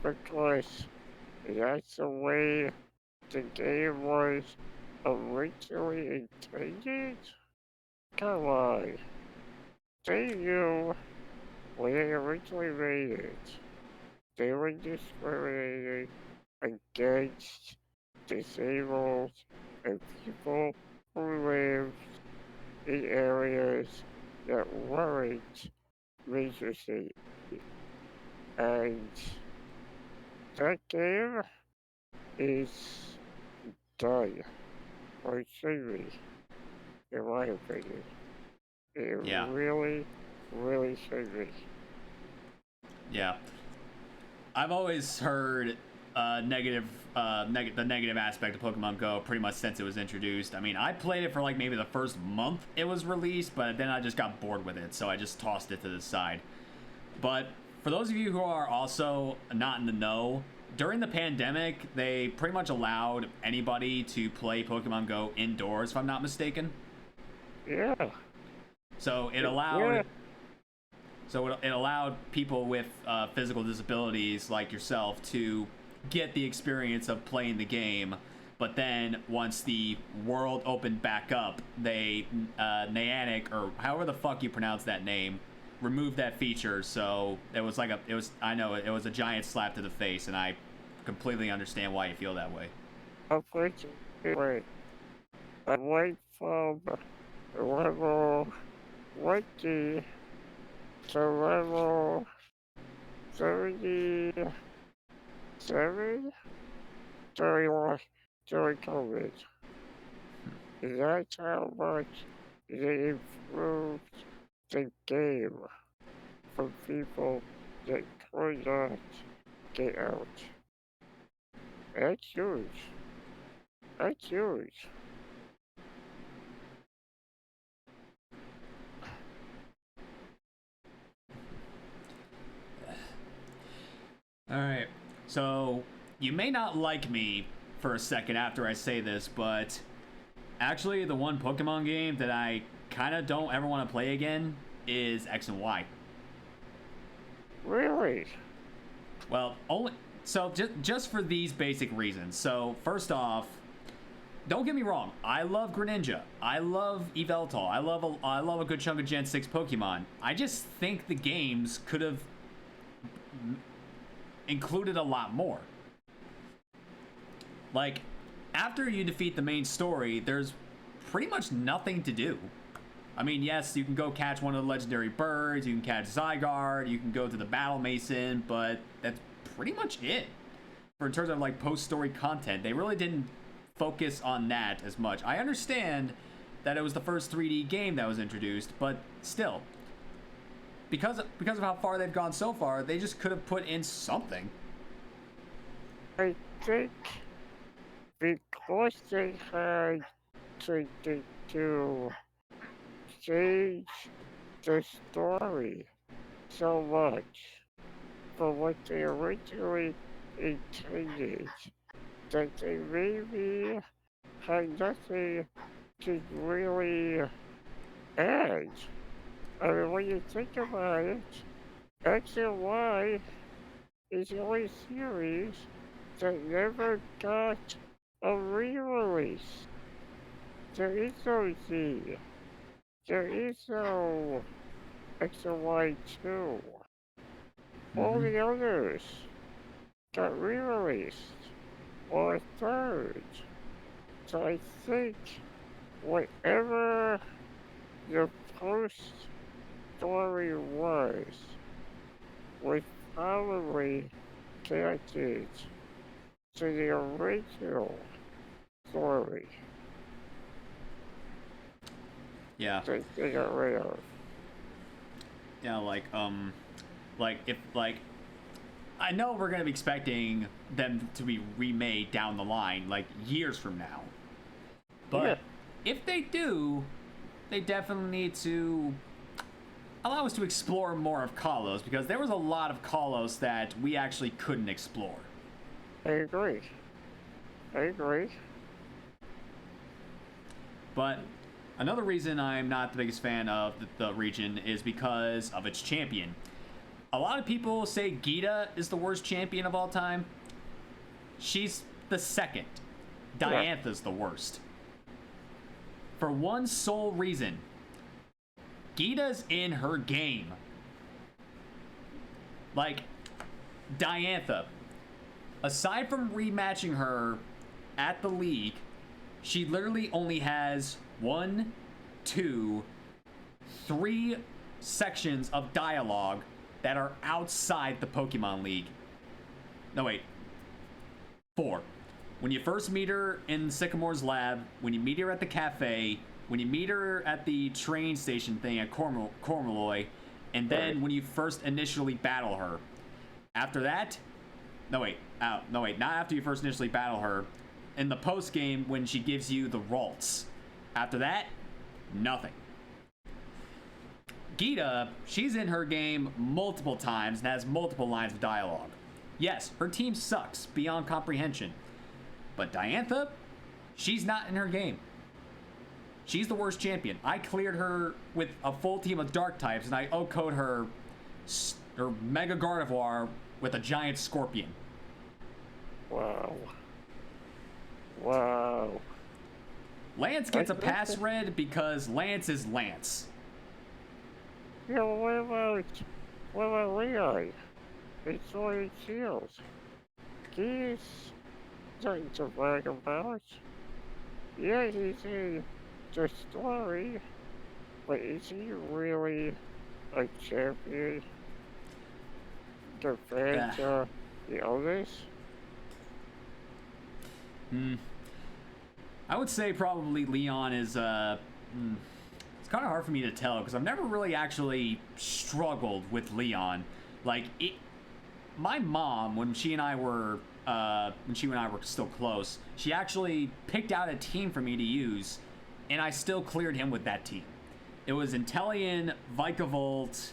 because that's the way the game was originally intended? Come on. They knew when they originally made it, they were discriminating against disabled and people who lived in areas that weren't major cities. And that game is done, or it should be, in my opinion. It really, really should be. Yeah. I've always heard the negative aspect of Pokemon Go pretty much since it was introduced. I mean, I played it for like maybe the first month it was released, but then I just got bored with it, so I just tossed it to the side. But for those of you who are also not in the know, during the pandemic, they pretty much allowed anybody to play Pokemon Go indoors, if I'm not mistaken. Yeah. So it allowed it allowed people with physical disabilities like yourself to get the experience of playing the game. But then once the world opened back up, they Niantic, or however the fuck you pronounce that name, removed that feature. So it was like it was a giant slap to the face, and I completely understand why you feel that way. Unfortunately, I went from level 20 to level 77 during COVID. That's how much they improved the game for people that could not get out. That's huge. That's huge. Alright, so you may not like me for a second after I say this, but actually the one Pokemon game that I kind of don't ever want to play again is X and Y. Really? Well, just for these basic reasons. So first off, don't get me wrong. I love Greninja. I love Yveltal. I love a good chunk of Gen 6 Pokemon. I just think the games could have included a lot more. Like, after you defeat the main story, there's pretty much nothing to do. I mean, yes, you can go catch one of the legendary birds, you can catch Zygarde, you can go to the Battle Mason, but that's pretty much it. For in terms of like post-story content, they really didn't focus on that as much. I understand that it was the first 3D game that was introduced, but still, because of how far they've gone so far, they just could have put in something. I think because they had to change the story so much for what they originally intended, that they maybe had nothing to really add. I mean, when you think about it, X and Y is the only series that never got a re-release. There is no Z. There is no X and Y 2. All the others got re-released or a third. So I think whatever the post-story was probably connected to the original story. Yeah. That they got rid of. Yeah, if I know we're gonna be expecting them to be remade down the line, like years from now. But if they do, they definitely need to allow us to explore more of Kalos, because there was a lot of Kalos that we actually couldn't explore. I agree. But another reason I'm not the biggest fan of the region is because of its champion. A lot of people say Gita is the worst champion of all time. She's the second. Diantha's the worst. For one sole reason. Gita's in her game. Like, Diantha, aside from rematching her at the league, she literally only has 1, 2, 3 sections of dialogue that are outside the Pokemon League. No, wait. 4. When you first meet her in Sycamore's lab, when you meet her at the cafe, when you meet her at the train station thing at Cormaloy, and then when you first initially battle her. After that, not after you first initially battle her, in the post game when she gives you the Ralts. After that, nothing. Gita, she's in her game multiple times and has multiple lines of dialogue. Yes, her team sucks beyond comprehension. But Diantha, she's not in her game. She's the worst champion. I cleared her with a full team of dark types, and I O-code her Mega Gardevoir with a giant scorpion. Wow. Lance gets a pass red because Lance is Lance. Yeah, what about Leon? It's Sword and Shield. He's nothing to brag about. Yeah, he's in the story, but is he really a champion compared to the others? I would say probably Leon is, it's kind of hard for me to tell because I've never really actually struggled with Leon. Like, my mom, when she and I were still close, she actually picked out a team for me to use, and I still cleared him with that team. It was Inteleon, Vikavolt,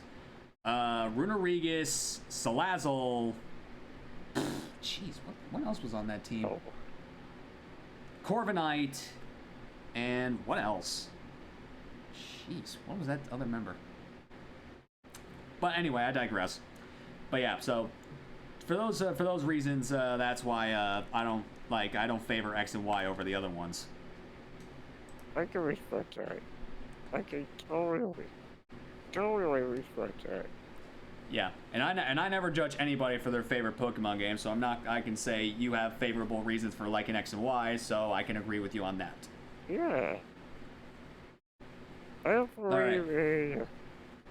Runerigus, Salazzle. Jeez, what else was on that team? Oh. Corviknight, and what else? Jeez, what was that other member? But anyway, I digress. But yeah, so for those reasons, that's why I don't favor X and Y over the other ones. I can respect that. I can totally respect that. Yeah, and I never judge anybody for their favorite Pokemon game, so I can say you have favorable reasons for liking X and Y, so I can agree with you on that. Yeah. I believe in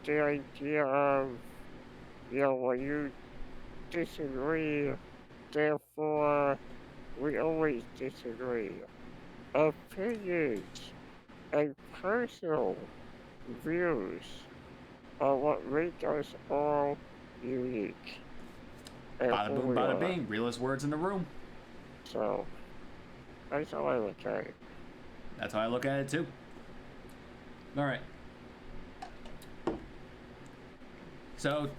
the idea of, when you disagree, therefore we always disagree. Opinions and personal views are what make us all unique. And Bada who boom, we bada are. bing. Realest words in the room. So, that's how I look at it. That's how I look at it too. All right. So,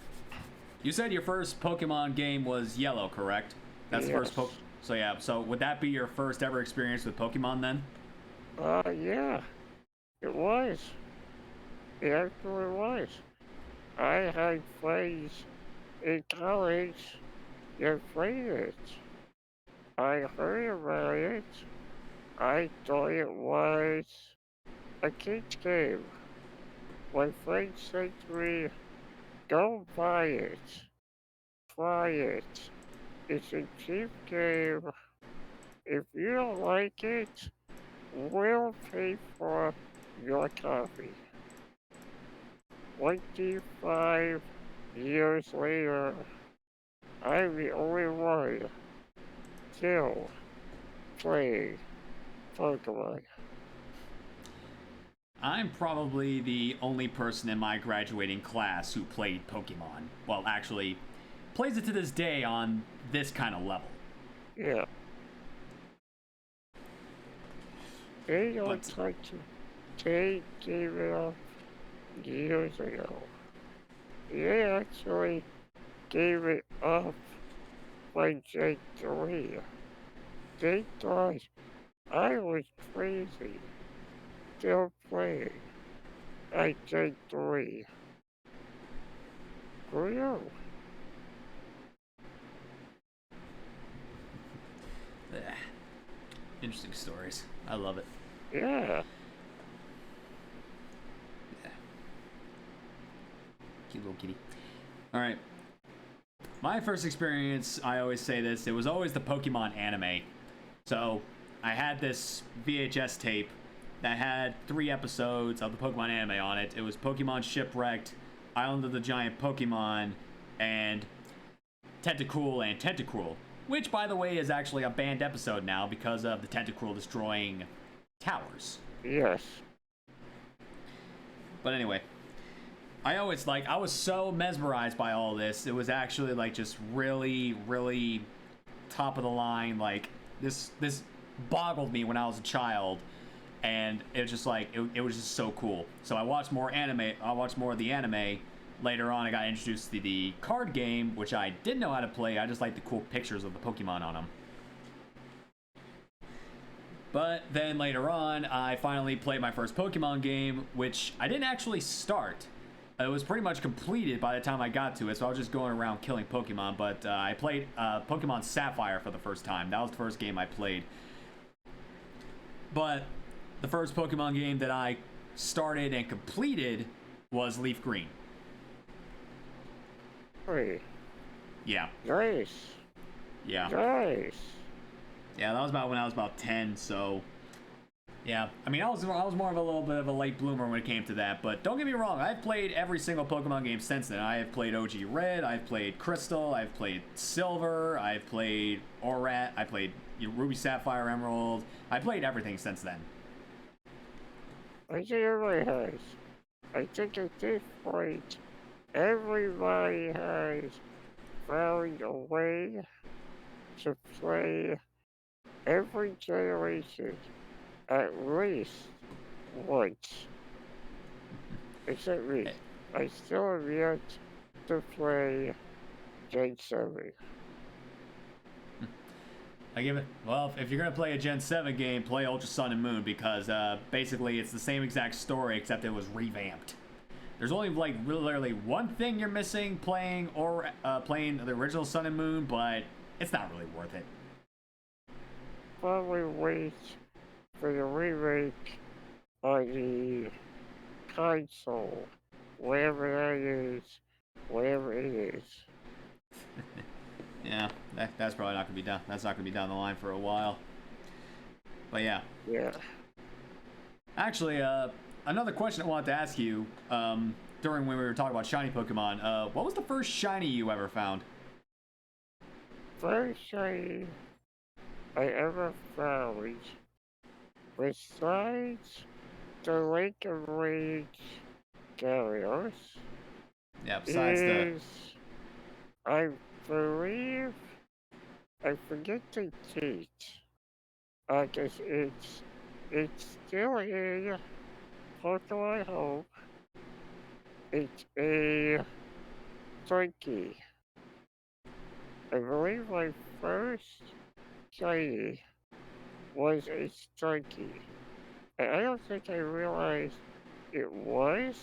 you said your first Pokemon game was Yellow, correct? That's the first Yes. So yeah. So would that be your first ever experience with Pokemon then? Yeah, it was. It actually was. I had friends in college that played it. I heard about it. I thought it was a kid's game. My friend said to me, don't buy it. Try it. It's a cheap game. If you don't like it, we'll pay for your copy. 25 years later, I'm the only one still playing Pokemon. I'm probably the only person in my graduating class who played Pokemon. Well, actually, plays it to this day on this kind of level. Yeah. They don't But touch it. They gave it up years ago. They actually gave it up by Gen 3. They thought I was crazy still playing at Gen 3. Who knew? interesting stories. I love it. Yeah. Yeah. Cute little kitty. All right. My first experience, I always say this, it was always the Pokemon anime. So I had this VHS tape that had 3 episodes of the Pokemon anime on it. It was Pokemon Shipwrecked, Island of the Giant Pokemon, and Tentacool and Tentacruel, which, by the way, is actually a banned episode now because of the Tentacruel destroying towers. Yes. But anyway, I was so mesmerized by all this. It was actually just really, really top of the line. This boggled me when I was a child, and it was just it was just so cool. So I watched more anime. I watched more of the anime. Later on, I got introduced to the card game, which I didn't know how to play. I just liked the cool pictures of the Pokemon on them. But then later on, I finally played my first Pokemon game, which I didn't actually start. It was pretty much completed by the time I got to it, so I was just going around killing Pokemon. But I played Pokemon Sapphire for the first time. That was the first game I played. But the first Pokemon game that I started and completed was Leaf Green. Hey. Yeah. Nice. Yeah. Nice. Yeah, that was about when I was about 10, so yeah. I mean, I was more of a little bit of a late bloomer when it came to that, but don't get me wrong, I've played every single Pokemon game since then. I have played OG Red, I've played Crystal, I've played Silver, I've played Orat, I played Ruby, Sapphire, Emerald. I played everything since then. I think everybody has. I think at this point, everybody has found a way to play every generation at least once. Except me. I still have yet to play Gen 7. I give it, well, if you're gonna play a Gen 7 game, play Ultra Sun and Moon, because basically it's the same exact story except it was revamped. There's only literally one thing you're missing playing the original Sun and Moon, but it's not really worth it. Probably wait for the remake on the console, wherever that is, wherever it is. Yeah, that's probably not gonna be done. That's not gonna be down the line for a while. But yeah. Yeah. Actually, another question I wanted to ask you during when we were talking about shiny Pokemon. What was the first shiny you ever found? First shiny I ever found, besides the Lake of Rage Gyarados, Yeah, besides the... is, I believe, I forget the date. I guess it's still in Pokemon Home. It's a Psyche. I believe my first shiny was a Psyche. And I don't think I realized it was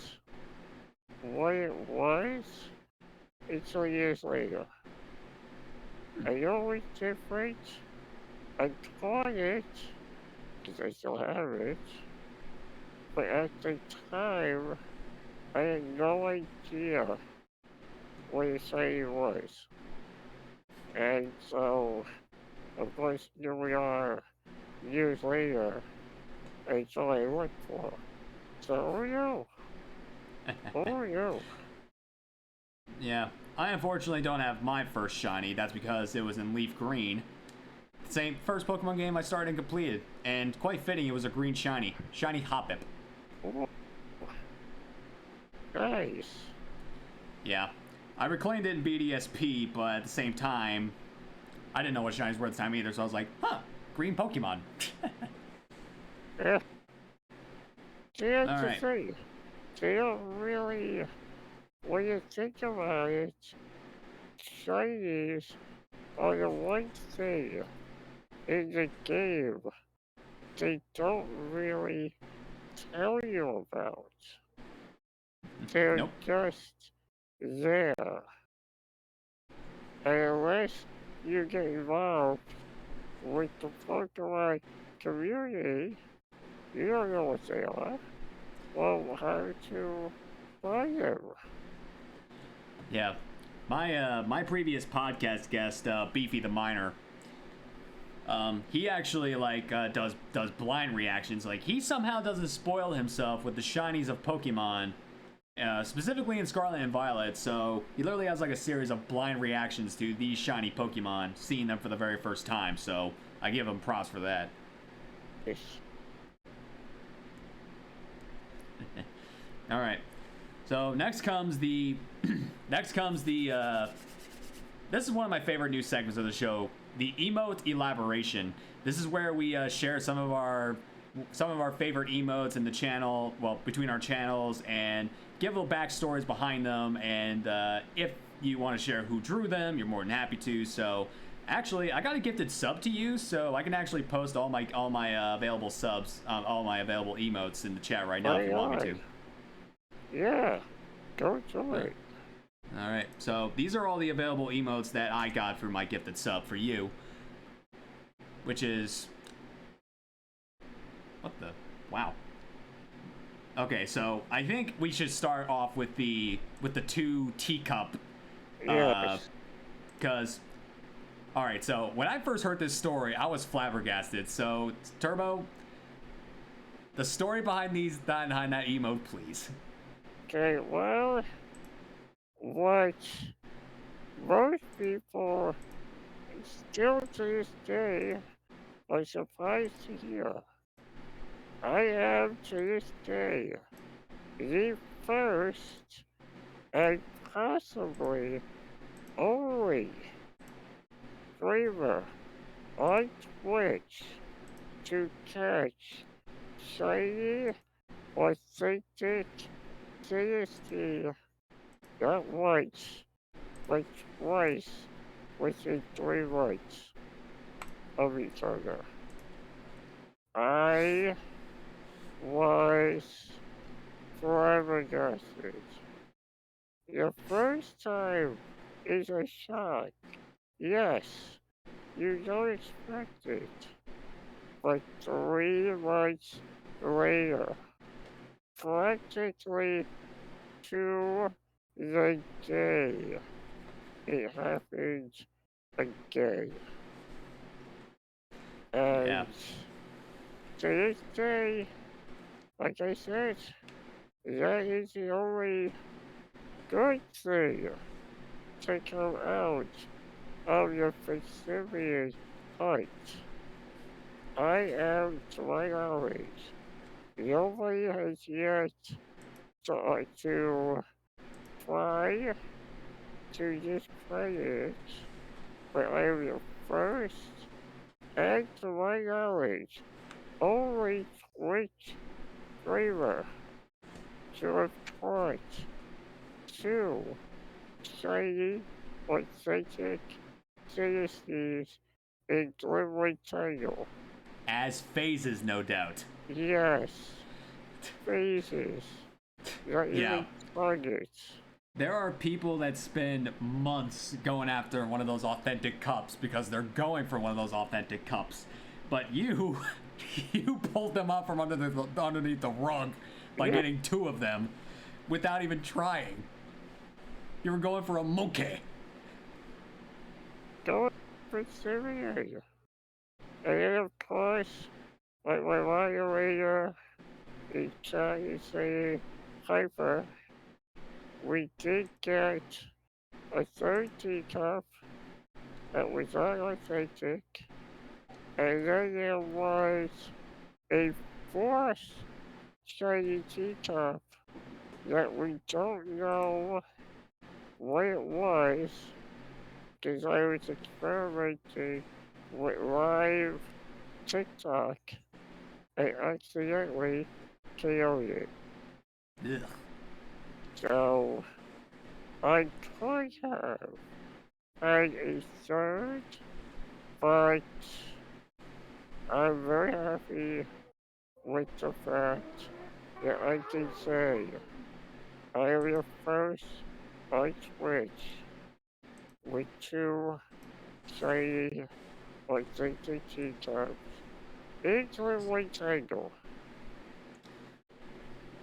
what it was until years later. I know it's different. I caught it, because I still have it, but at the time, I had no idea what a shiny was. And so, of course, here we are years later, and it's all I look for. So, oh no. Oh no. Yeah, I unfortunately don't have my first shiny. That's because it was in Leaf Green. Same first Pokemon game I started and completed, and quite fitting, it was a green shiny Hoppip. Oh, nice. Yeah, I reclaimed it in BDSP, but at the same time, I didn't know what shinies were at the time either, so I was like, huh, green Pokemon. Yeah. That's All the right. thing. They don't really, when you think about it, shinies are the one thing in the game they don't really tell you about. They're Nope. just there. And unless you get involved with the Pokemon community, you don't know what they are or how to find them. Yeah, my previous podcast guest, Beefy the Miner, he actually does blind reactions. Like, he somehow doesn't spoil himself with the shinies of Pokemon, specifically in Scarlet and Violet. So he literally has like a series of blind reactions to these shiny Pokemon, seeing them for the very first time. So I give him props for that. Yes. All right. So next comes the this is one of my favorite new segments of the show, the emote elaboration. This is where we share some of our favorite emotes in the channel, well, between our channels, and give little backstories behind them. And if you want to share who drew them, you're more than happy to. So actually, I got a gifted sub to use, so I can actually post all my available subs, all my available emotes in the chat right now if you want me to. Yeah, go to it. All right, so these are all the available emotes that I got for my gifted sub for you, which is what the wow. Okay, so I think we should start off with the two teacup, Yes. because all right. So when I first heard this story, I was flabbergasted. So Turbo, the story behind that emote, please. Okay, well, what most people still to this day are surprised to hear. I am to this day the first and possibly only streamer on Twitch to catch shiny, authentic dynasty not once, but twice within 3 months of each other. I was flabbergasted. The first time is a shock. Yes, you don't expect it. But 3 months later, practically to the day it happened again. Yeah. And to this day, like I said, that is the only good thing to come out of your Pacific hunt. I am, to my knowledge, nobody has yet to try to discredit, but I am the first, and to my knowledge, only Twitch streamer to have taught two shiny, authentic citizens in delivery title. As phases, no doubt. Yes, phases, not Yeah. even targets. There are people that spend months going after one of those authentic cups because they're going for one of those authentic cups. But you, you pulled them up from underneath the rug by getting two of them without even trying. You were going for a moke. Going for serious. And then, of course, like my moderator is trying to say hyper, we did get a third teacup that was unauthentic, and then there was a fourth shiny teacup that we don't know what it was, because I was experimenting with live TikTok and accidentally killed it. Ugh. So I could have had a third, but I'm very happy with the fact that I can say I am the first on Twitch with two shiny authentic teacups into one title.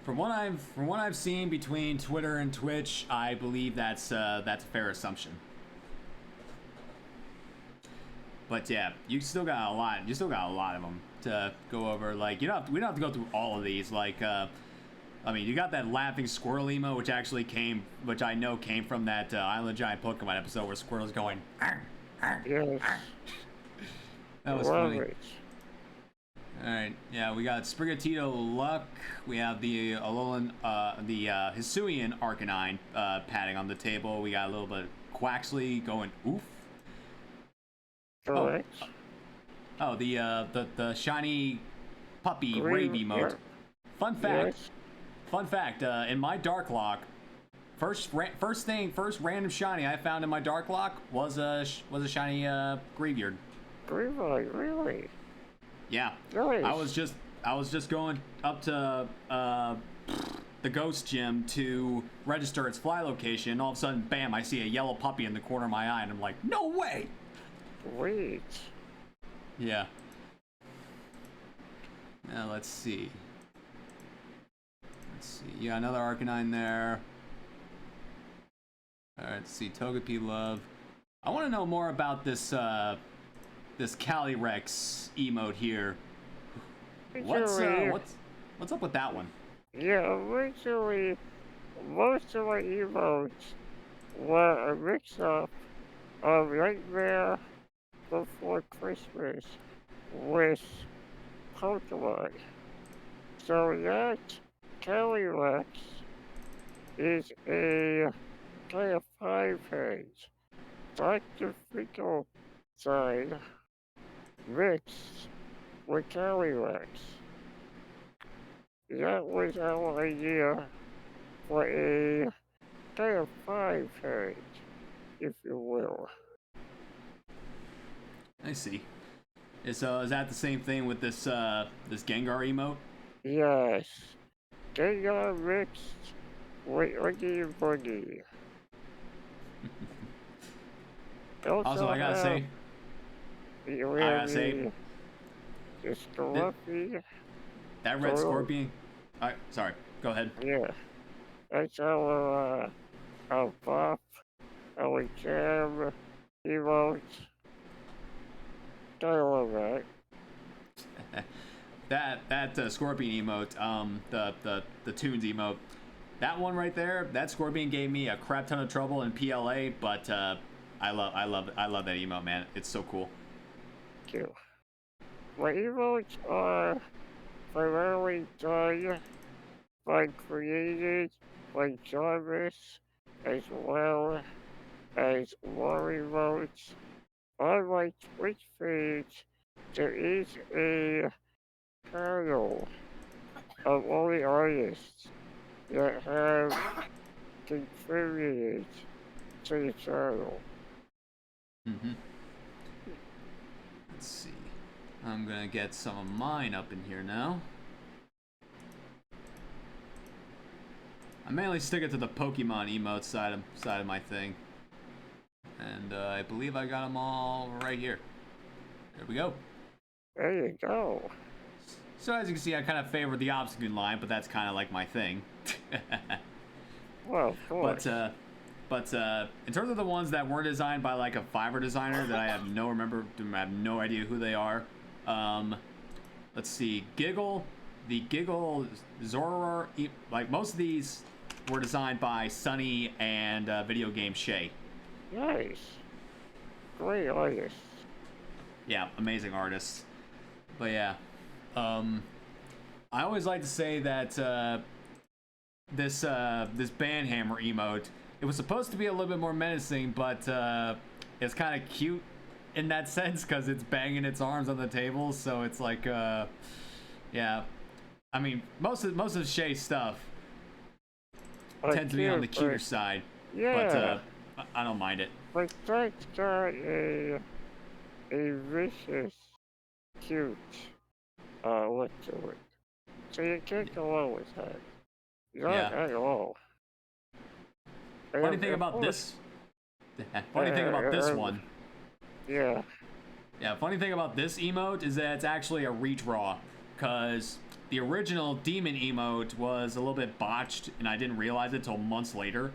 From what I've seen between Twitter and Twitch, I believe that's a fair assumption. But yeah, you still got a lot. You still got a lot of them to go over. Like we don't have to go through all of these. Like I mean, you got that laughing squirrel emo, which I know came from that Island of Giant Pokemon episode where Squirrel's going. Arr, arr, Yes. arr. That was Love funny. it. All right, yeah, we got Sprigatito Luck. We have the Alolan, the Hisuian Arcanine patting on the table. We got a little bit of Quaxley going oof. Correct. Oh, the shiny puppy Green- rave emote. yeah. Fun fact. Yes. Fun fact. In my Dark Lock, first random shiny I found in my Dark Lock was a shiny Graveyard. Greenlight, really? Yeah. Nice. I was just going up to the Ghost Gym to register its fly location, and all of a sudden, bam! I see a yellow puppy in the corner of my eye, and I'm like, no way! Sweet. Yeah. Now let's see. You got another Arcanine there. All right, let's see. Togepi Love. I want to know more about this this Calyrex emote here. What's up with that one? Yeah, originally, most of my emotes were a mix-up of Nightmare Before Christmas with Pokemon. So that Calyrex is a kind of 5-page Dr. Fickle side mixed with Calyrex. That was our idea for a kind of 5-page, if you will. I see. Is that the same thing with this this Gengar emote? Yes. Gengar mixed with Oogie Boogie. Also, I gotta say, the Scruffy. that red Scorpion. Sorry. Go ahead. Yeah. That's our pop, our jam, emotes, all of that. That Scorpion emote, the tunes emote, that one right there, that Scorpion gave me a crap ton of trouble in PLA, but I love that emote, man. It's so cool. Thank you. My emotes are primarily done by created by Jarvis, as well as more emotes. On my Twitch page, there is a panel of all the artists that have contributed to the channel. Let's see. I'm gonna get some of mine up in here now. I mainly stick it to the Pokemon emote side of my thing. And I believe I got them all right here. There we go. There you go. So as you can see, I kind of favor the obstacle line, but that's kind of like my thing. Well, of course. But in terms of the ones that weren't designed by like a Fiverr designer that I have no idea who they are. Let's see, the Giggle Zoror, like most of these were designed by Sunny and Video Game Shay. Nice. Great artists. Yeah, amazing artists. But yeah, I always like to say that this Banhammer emote, it was supposed to be a little bit more menacing, but it's kind of cute in that sense because it's banging its arms on the table. So it's like, yeah. I mean, most of Shay's stuff tends to be on the cuter side. Yeah. But I don't mind it. But that's got a vicious, cute look to it. So you can't go wrong with that. Not at all. Funny thing about this one. Yeah. Yeah, funny thing about this emote is that it's actually a redraw, because the original demon emote was a little bit botched, and I didn't realize it till months later.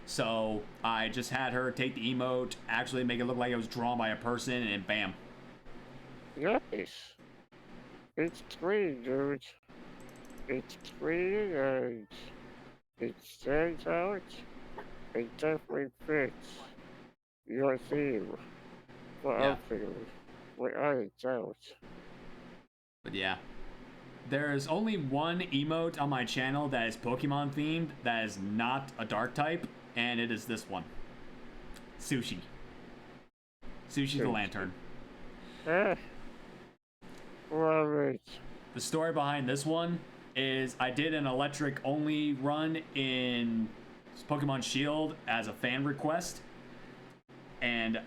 So I just had her take the emote, actually make it look like it was drawn by a person, and bam. Nice. It's clean, dude. It's clean and it stands out. It definitely fits your theme for outfitting, without a doubt. But yeah. There's only one emote on my channel that is Pokemon themed that is not a dark type, and it is this one. Sushi. Sushi the Lantern. Love it. The story behind this one is I did an electric only run in Pokemon Shield as a fan request, and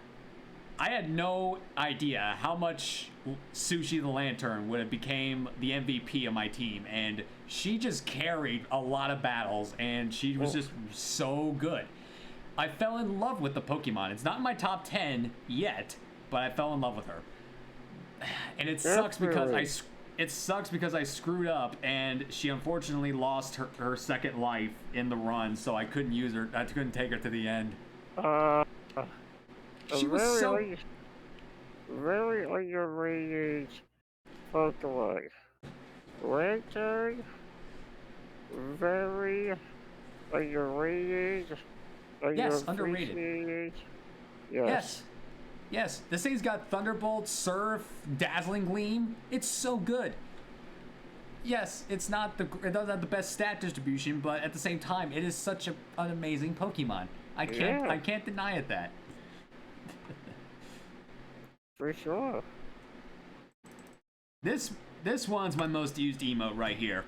I had no idea how much Sushi the Lantern would have became the MVP of my team, and she just carried a lot of battles, and she was just so good. I fell in love with the Pokemon. It's not in my top 10 yet, but I fell in love with her. And it sucks because I screwed up, and she unfortunately lost her second life in the run, so I couldn't use her. I couldn't take her to the end. She was so very underrated Pokemon. Lantern, very underrated. Yes, underrated. Yes. This thing's got Thunderbolt, Surf, Dazzling Gleam. It's so good. Yes, it doesn't have the best stat distribution, but at the same time, it is such an amazing Pokemon. I can't deny it that. For sure. This one's my most used emote right here.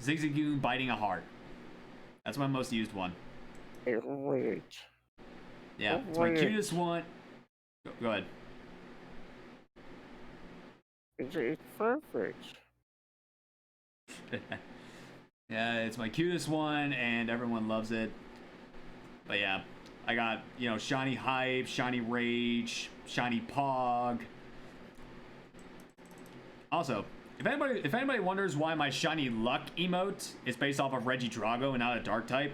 Zigzagoon biting a heart. That's my most used one. Wait. Yeah, it's my cutest one. Go ahead. It's perfect. Yeah, it's my cutest one, and everyone loves it. But yeah, I got, Shiny Hype, Shiny Rage, Shiny Pog. Also, If anybody wonders why my shiny luck emote is based off of Regidrago and not a dark type,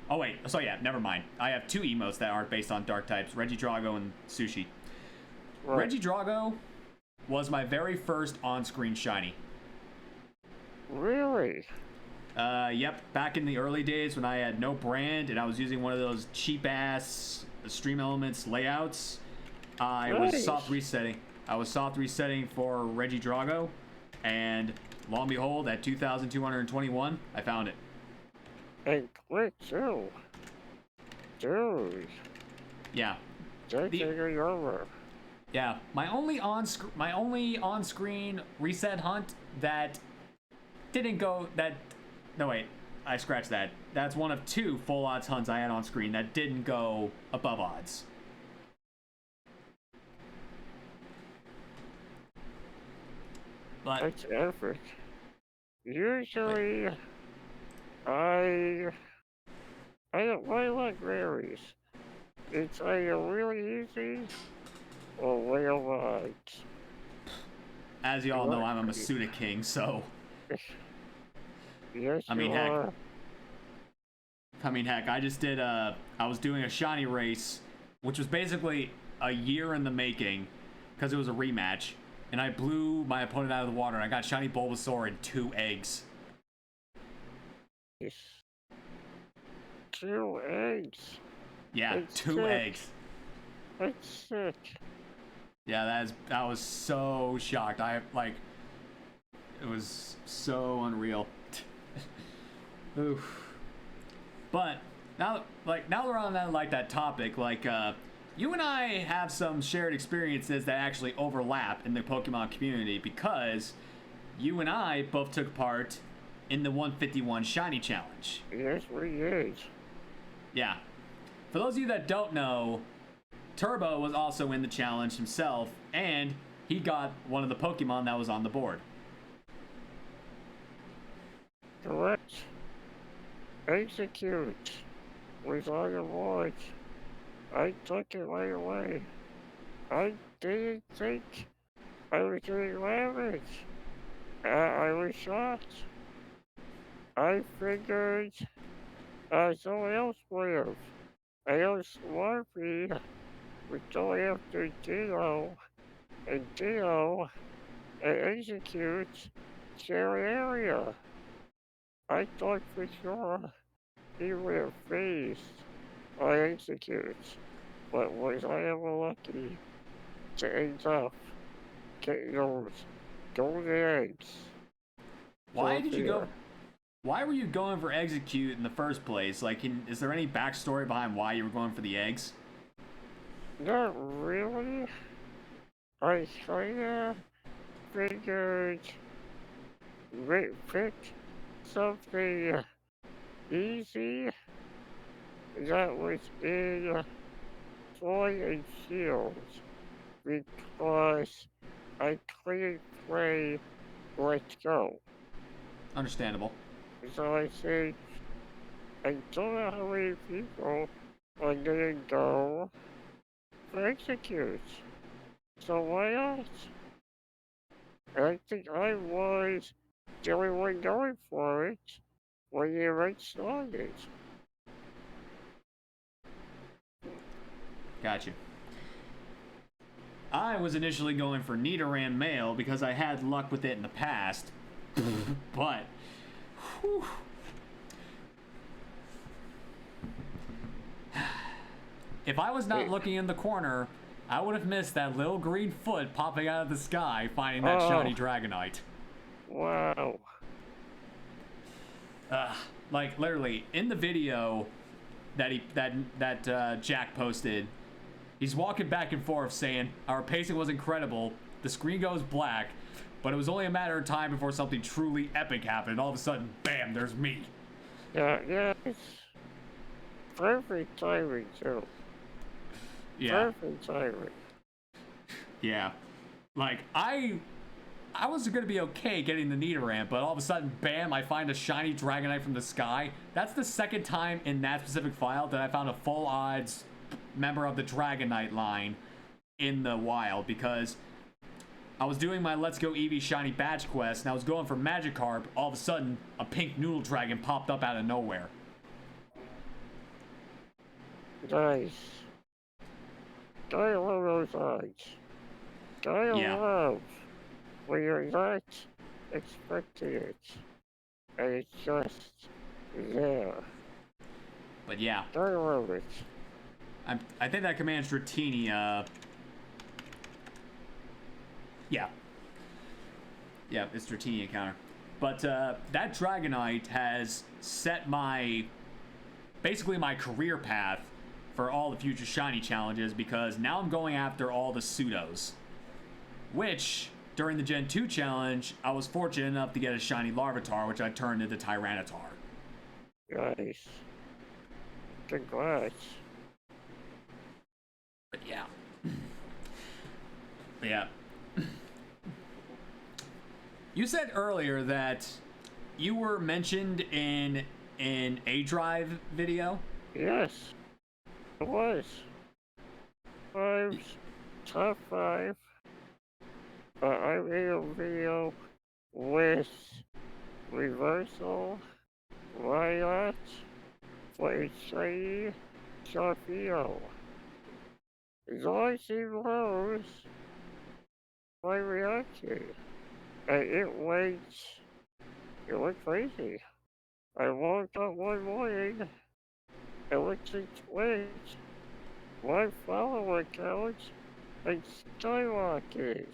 oh wait, so yeah, never mind. I have two emotes that are based on dark types: Regidrago and Sushi. Right. Regidrago was my very first on-screen shiny. Really? Yep. Back in the early days when I had no brand and I was using one of those cheap-ass Stream Elements layouts, I was soft resetting. I was soft resetting for Regidrago, and lo and behold, at 2,221, I found it. And quick too. Dude. Yeah. Taking it over. Yeah. My only on-screen reset hunt that didn't go no wait, I scratched that. That's one of two full odds hunts I had on screen that didn't go above odds. But that's epic. Usually, I don't like varies. It's either really easy or way over odds. As you all know, I'm a Masuda King, so. Yes, I mean, heck, I just did I was doing a shiny race, which was basically a year in the making, because it was a rematch, and I blew my opponent out of the water, and I got shiny Bulbasaur and 2 eggs. 2 eggs? Yeah, that's 2 sick. eggs. That's sick. Yeah, I was so shocked. It was so unreal. Oof. But now we're on that topic, you and I have some shared experiences that actually overlap in the Pokemon community, because you and I both took part in the 151 Shiny Challenge. Yes, we did. Yeah. For those of you that don't know, Turbo was also in the challenge himself, and he got one of the Pokemon that was on the board. Correct. Execute was on the board. I took it right away. I didn't think I was doing damage. I was shocked. I figured someone else would have. I know Smarpy was going after Dino, and Dino executes share area. I thought for sure he would have faced or executes, but was I ever lucky to end up getting those golden eggs? Why were you going for execute in the first place? Is there any backstory behind why you were going for the eggs? Not really. I kinda figured pick something easy that was in Toy and Shield, because I couldn't play Let's Go. Understandable. So I said, I don't know how many people are gonna go for Execute. So why not? And I think I was the only one going for it when the event started. Gotcha. I was initially going for Nidoran Male because I had luck with it in the past, but whew, if I was not looking in the corner, I would have missed that little green foot popping out of the sky, finding that shiny Dragonite. Wow. Literally in the video that Jack posted, he's walking back and forth saying, our pacing was incredible, the screen goes black, but it was only a matter of time before something truly epic happened, and all of a sudden, bam, there's me. Yeah, it's perfect timing, too. Yeah. Perfect timing. Yeah. I was going to be okay getting the Nidoran, but all of a sudden, bam, I find a shiny Dragonite from the sky. That's the second time in that specific file that I found a full odds member of the Dragonite line in the wild, because I was doing my Let's Go Eevee Shiny Badge quest, and I was going for Magikarp. All of a sudden, a pink noodle dragon popped up out of nowhere. Nice. I love those odds. I love when you're not expecting it, and it's just there. But yeah. I love it. I think that commands Dratini, yeah. Yeah, it's Dratini encounter. But that Dragonite has set basically my career path for all the future shiny challenges, because now I'm going after all the pseudos. Which, during the Gen 2 challenge, I was fortunate enough to get a shiny Larvitar, which I turned into Tyranitar. Nice. Congrats. But yeah. Yeah. You said earlier that you were mentioned in an A-Drive video? Yes, it was. Top 5. I made a video with Reversal, Riot, for Shady, Sharpio. As long as he knows my reaction. And it went crazy. I woke up one morning and went to Twitch. My follower count had skyrocketed.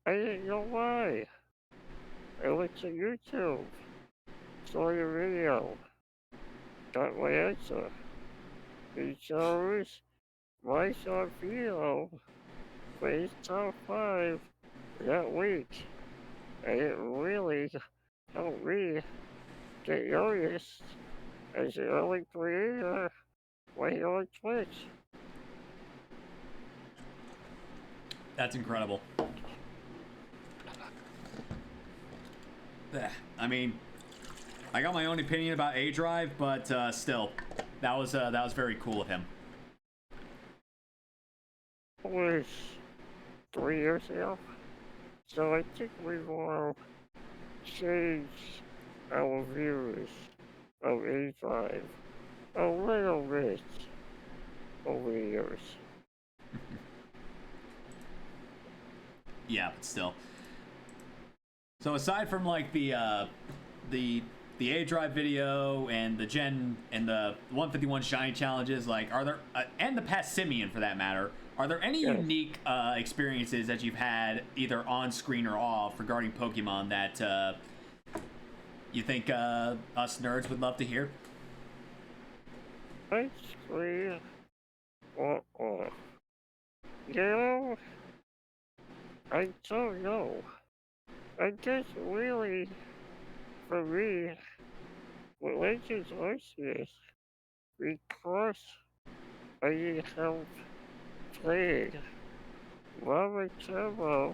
I didn't know why. I went to YouTube, saw the video, got my answer. He chose my short video for his top 5 that week. And it really helped me get noticed as the early creator right on Twitch. That's incredible. I mean, I got my own opinion about A-Drive, but still, that was very cool of him. It was 3 years ago, so I think we will change our views of A-Drive a little bit over the years. Yeah, but still. So aside from like the A-Drive video and the Gen and the 151 shiny challenges, like, are there and the past Simeon for that matter, are there any unique experiences that you've had either on screen or off regarding Pokemon that you think us nerds would love to hear? On screen or off? You know, I don't know. I guess really, for me, Legends Arceus, because I have played TheTrueTurbo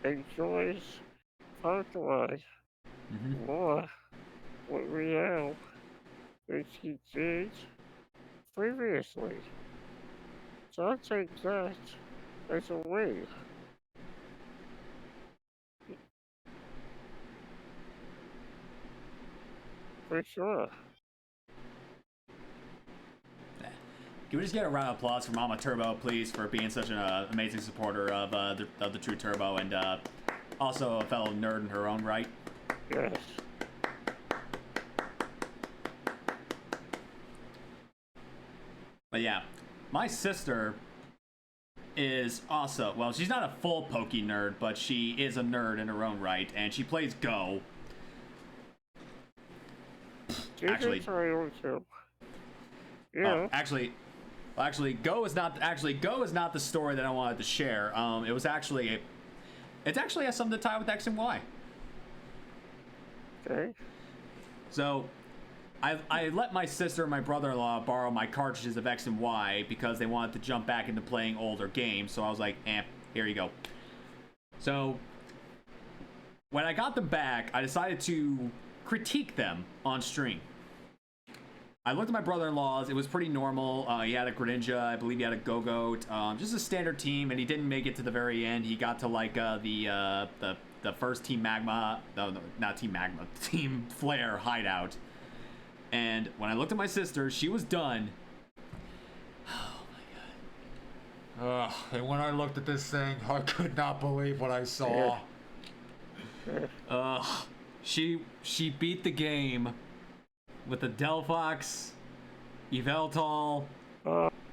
enjoys Pokemon more with Real than he did previously. So I'll take that as a win. For sure. Can we just get a round of applause for Mama Turbo, please, for being such an amazing supporter of the TheTrueTurbo, and also a fellow nerd in her own right? Yes. But yeah, my sister is also, well, she's not a full Poké nerd, but she is a nerd in her own right, and she plays Go. Actually, yeah. Actually, Go is not the story that I wanted to share. It actually has something to tie with X and Y. Okay. So, I let my sister and my brother-in-law borrow my cartridges of X and Y because they wanted to jump back into playing older games. So I was like, here you go. So, when I got them back, I decided to critique them on stream. I looked at my brother-in-law's. It was pretty normal. He had a Greninja. I believe he had a Go-Goat. Just a standard team, and he didn't make it to the very end. He got to like the first Team Magma. No, not Team Magma. Team Flare hideout. And when I looked at my sister, she was done. Oh my god. And when I looked at this thing, I could not believe what I saw. She beat the game with a Delphox, Yveltal,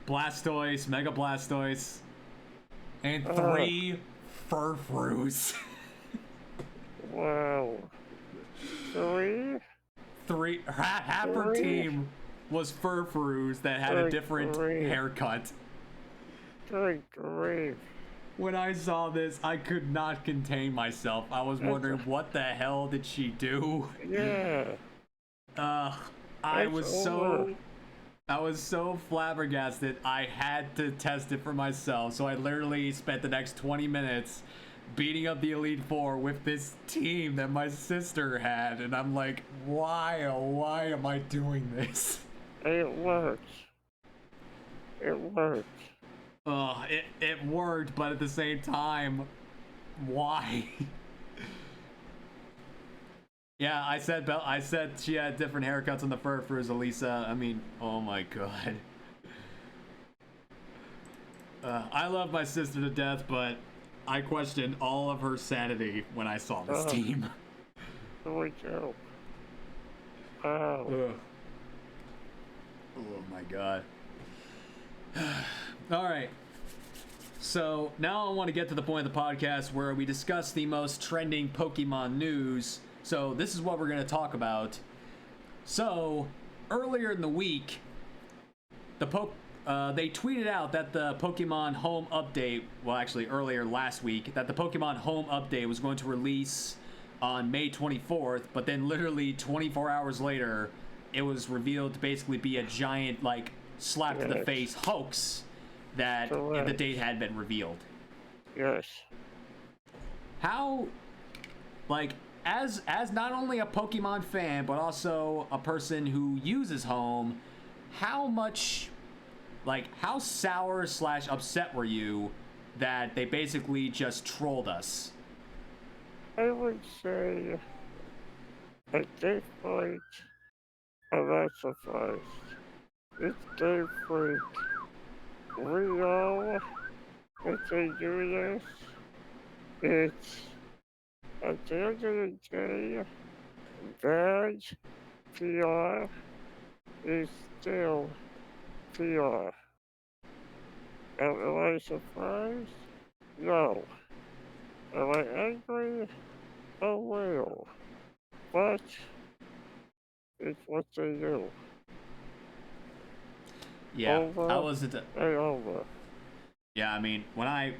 Blastoise, Mega Blastoise, And 3 Furfroos. Wow. 3? Half her team was Furfroos that had a different haircut. Good grief. When I saw this, I could not contain myself. I was wondering, what the hell did she do? Yeah. I was so flabbergasted. I had to test it for myself. So I literally spent the next 20 minutes beating up the Elite Four with this team that my sister had, and I'm like, why, oh why am I doing this? It works. It works. It worked, but at the same time, why? Yeah, I said she had different haircuts on the Furfroos, Elisa. I mean, oh my god. I love my sister to death, but I questioned all of her sanity when I saw this team. Here we go. Oh. Oh my god. Alright. So, now I want to get to the point of the podcast where we discuss the most trending Pokemon news. So, this is what we're going to talk about. So, earlier in the week, they tweeted out that the Pokemon Home Update, well actually earlier last week, that the Pokemon Home Update was going to release on May 24th, but then literally 24 hours later, it was revealed to basically be a giant, like, slap to the face hoax that the date had been revealed. Yes. How, like, as not only a Pokemon fan, but also a person who uses Home, how much, like, how sour / upset were you that they basically just trolled us? I would say at this point, I'm not surprised. It's different. We know that they do this. It's, at the end of the day, bad PR is still PR. Am I surprised? No. Am I angry? Oh well. But it's what they do. Yeah, over how was it? And over. Yeah, I mean, I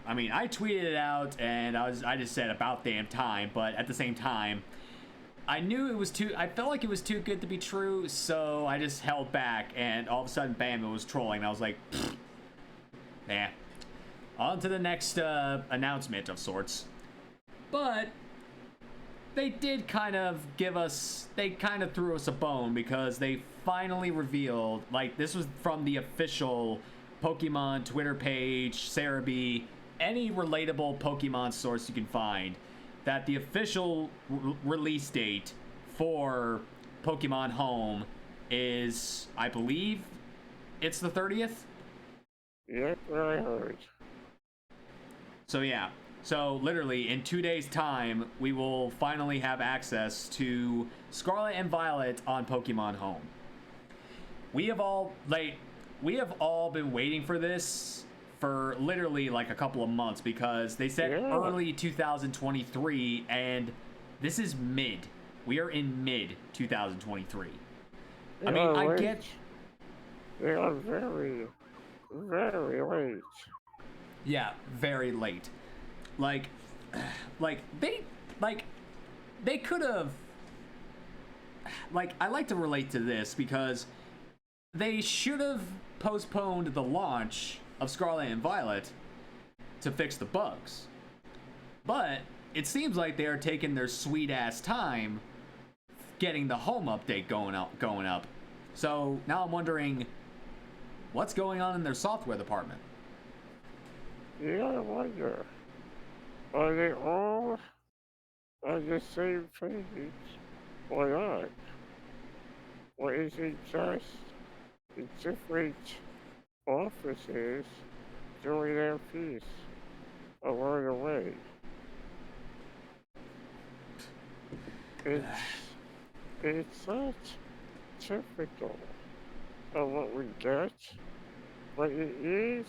tweeted it out and I just said about damn time, but at the same time, I knew it was I felt like it was too good to be true, so I just held back, and all of a sudden, bam, it was trolling. And I was like, nah. On to the next announcement of sorts. But they did kind of threw us a bone, because they finally revealed, like, this was from the official Pokemon Twitter page, Cerebi, any relatable Pokemon source you can find, that the official release date for Pokemon Home is, I believe, it's the 30th? Yep, I heard. So yeah, so literally in 2 days' time, we will finally have access to Scarlet and Violet on Pokemon Home. We have all been waiting for this for literally like a couple of months, because they said early 2023, and this is mid. We are in mid 2023. I mean, I get they are very, very late. Yeah, very late. Like they could have, like, I like to relate to this because they should have postponed the launch of Scarlet and Violet to fix the bugs. But it seems like they are taking their sweet ass time getting the Home Update going up. So now I'm wondering, what's going on in their software department? Yeah, I wonder. Are they all on the same page or not? Or is it just the different officers doing their piece along the way? It's not typical of what we get, but it is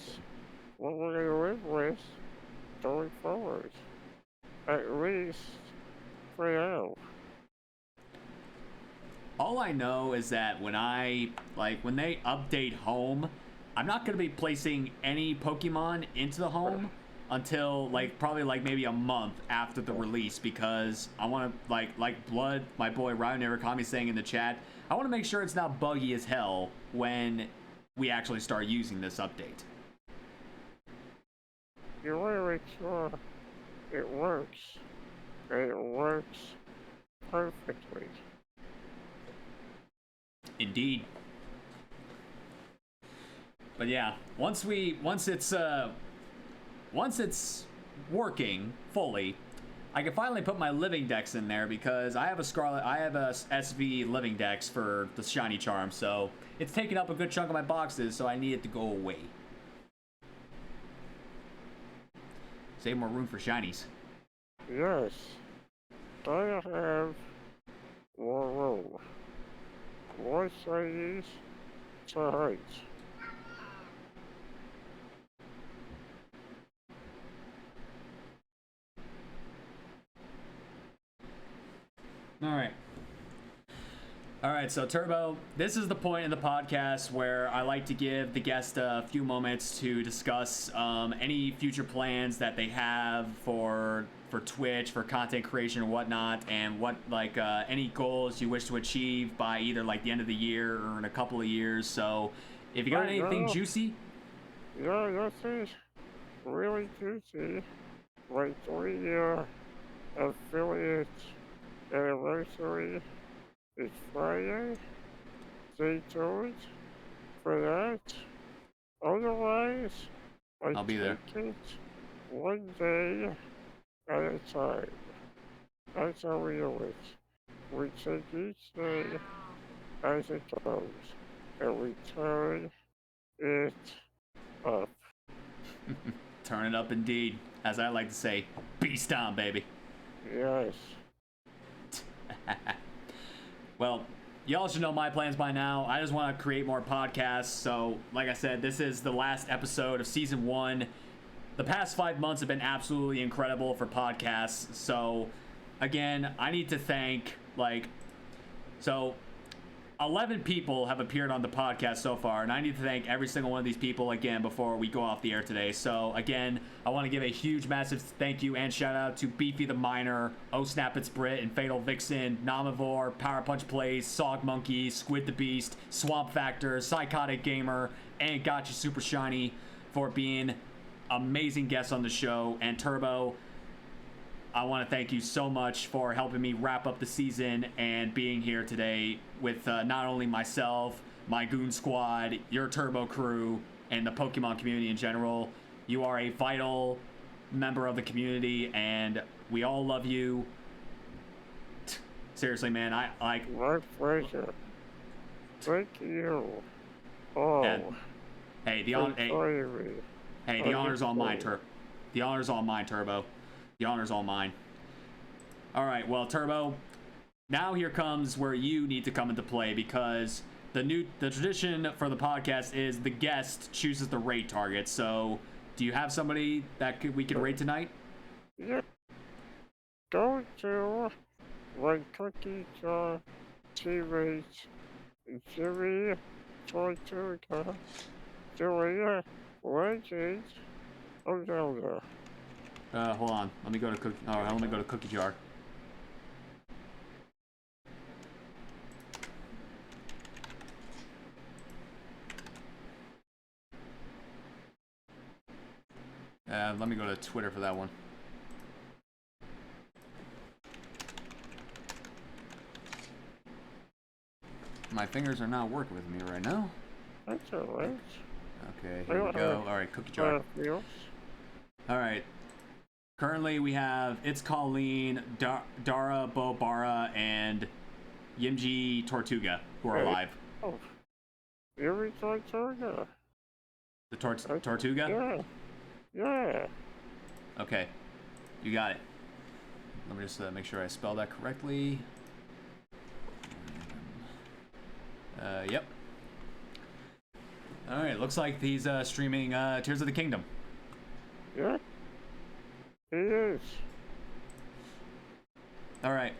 what we're going to live with going forward, at least for now. All I know is that when they update home, I'm not going to be placing any Pokemon into the home until probably maybe a month after the release, because I want to like Blood, my boy Ryan Neverkami saying in the chat, I want to make sure it's not buggy as hell when we actually start using this update. You want to make sure it works, and it works perfectly. Indeed. But yeah, once it's working fully, I can finally put my living dex in there, because I have a SV living dex for the shiny charm, so it's taking up a good chunk of my boxes, so I need it to go away. Save more room for shinies. Yes, I have more room, more shinies to hide. All right, so Turbo, this is the point in the podcast where I like to give the guest a few moments to discuss any future plans that they have for Twitch, for content creation and whatnot, and what any goals you wish to achieve by either the end of the year or in a couple of years. So if you got anything juicy. Yeah, nothing really juicy. My 3-year affiliate anniversary is Friday. Stay tuned for that. Otherwise, I'll be there. Take it one day at a time. That's how we do it. We take each day as it goes, and we turn it up. Turn it up indeed. As I like to say, beast on, baby. Yes. Well, y'all should know my plans by now. I just want to create more podcasts. So, like I said, this is the last episode of season 1. The past 5 months have been absolutely incredible for podcasts. So, again, I need to thank 11 people have appeared on the podcast so far, and I need to thank every single one of these people again before we go off the air today. So again, I want to give a huge, massive thank you and shout out to Beefy the Miner, Oh Snap It's Brit, and Fatal Vixen, Namivore, Power Punch Plays, Sog Monkey, Squid the Beast, Swamp Factor, Psychotic Gamer, and Gotcha Super Shiny for being amazing guests on the show. And Turbo, I want to thank you so much for helping me wrap up the season and being here today with not only myself, my Goon Squad, your Turbo crew, and the Pokemon community in general. You are a vital member of the community, and we all love you. Seriously, man, I like. My pleasure. Thank you. Oh. Hey, the honor's all mine, The honor's all mine, Turbo. The honor's all mine. All right, well, Turbo, now here comes where you need to come into play, because the tradition for the podcast is the guest chooses the rate target. So, do you have somebody that we could rate tonight? Yeah. Go to my cookie jar teammate Jimmy Tortuga doing Legend of Zelda. Hold on. Let me go to Cookie. All right, let me go to Cookie Jar. Let me go to Twitter for that one. My fingers are not working with me right now. That's alright. Okay, here we go. Alright, cookie jar. Alright. Currently we have It's Colleen, Dara Bobara, and Yimji Tortuga, who are alive. Oh. Yimji Tortuga. The Tortuga? Yeah. Yeah. Okay. You got it. Let me just make sure I spell that correctly. Yep. Alright, looks like he's streaming Tears of the Kingdom. Yeah. He is. Alright.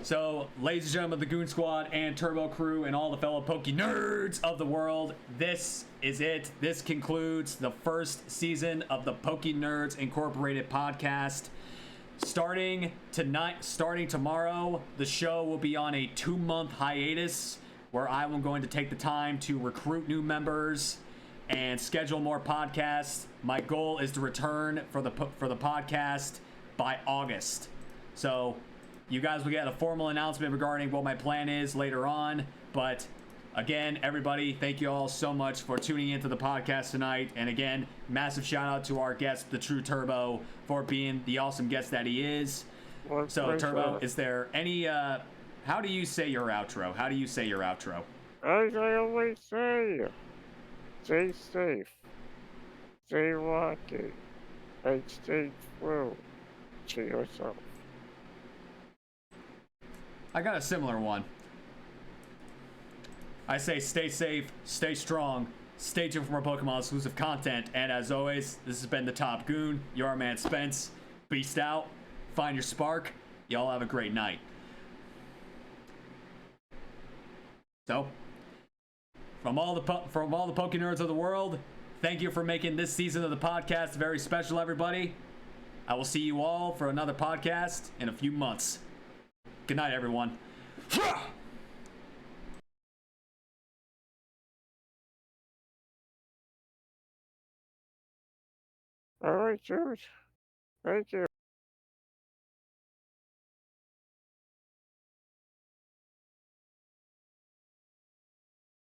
So, ladies and gentlemen of the Goon Squad and Turbo Crew and all the fellow PokeNERDS of the world, this is it. This concludes the first season of the PokeNERDS Incorporated podcast. Starting tomorrow, the show will be on a 2-month hiatus where I am going to take the time to recruit new members and schedule more podcasts. My goal is to return for the podcast by August. So you guys will get a formal announcement regarding what my plan is later on. But again, everybody, thank you all so much for tuning into the podcast tonight. And again, massive shout out to our guest, TheTrueTurbo, for being the awesome guest that he is. So Turbo, is there any how do you say your outro? How do you say your outro? As I always say, stay safe, stay lucky, and stay true to yourself. I got a similar one. I say stay safe, stay strong, stay tuned for more Pokemon exclusive content, and as always, this has been the Top Goon, your man Spence. Beast out, find your spark, y'all have a great night. So, from all the PokeNERDS of the world, thank you for making this season of the podcast very special, everybody. I will see you all for another podcast in a few months. Good night, everyone. All right, George. Thank you.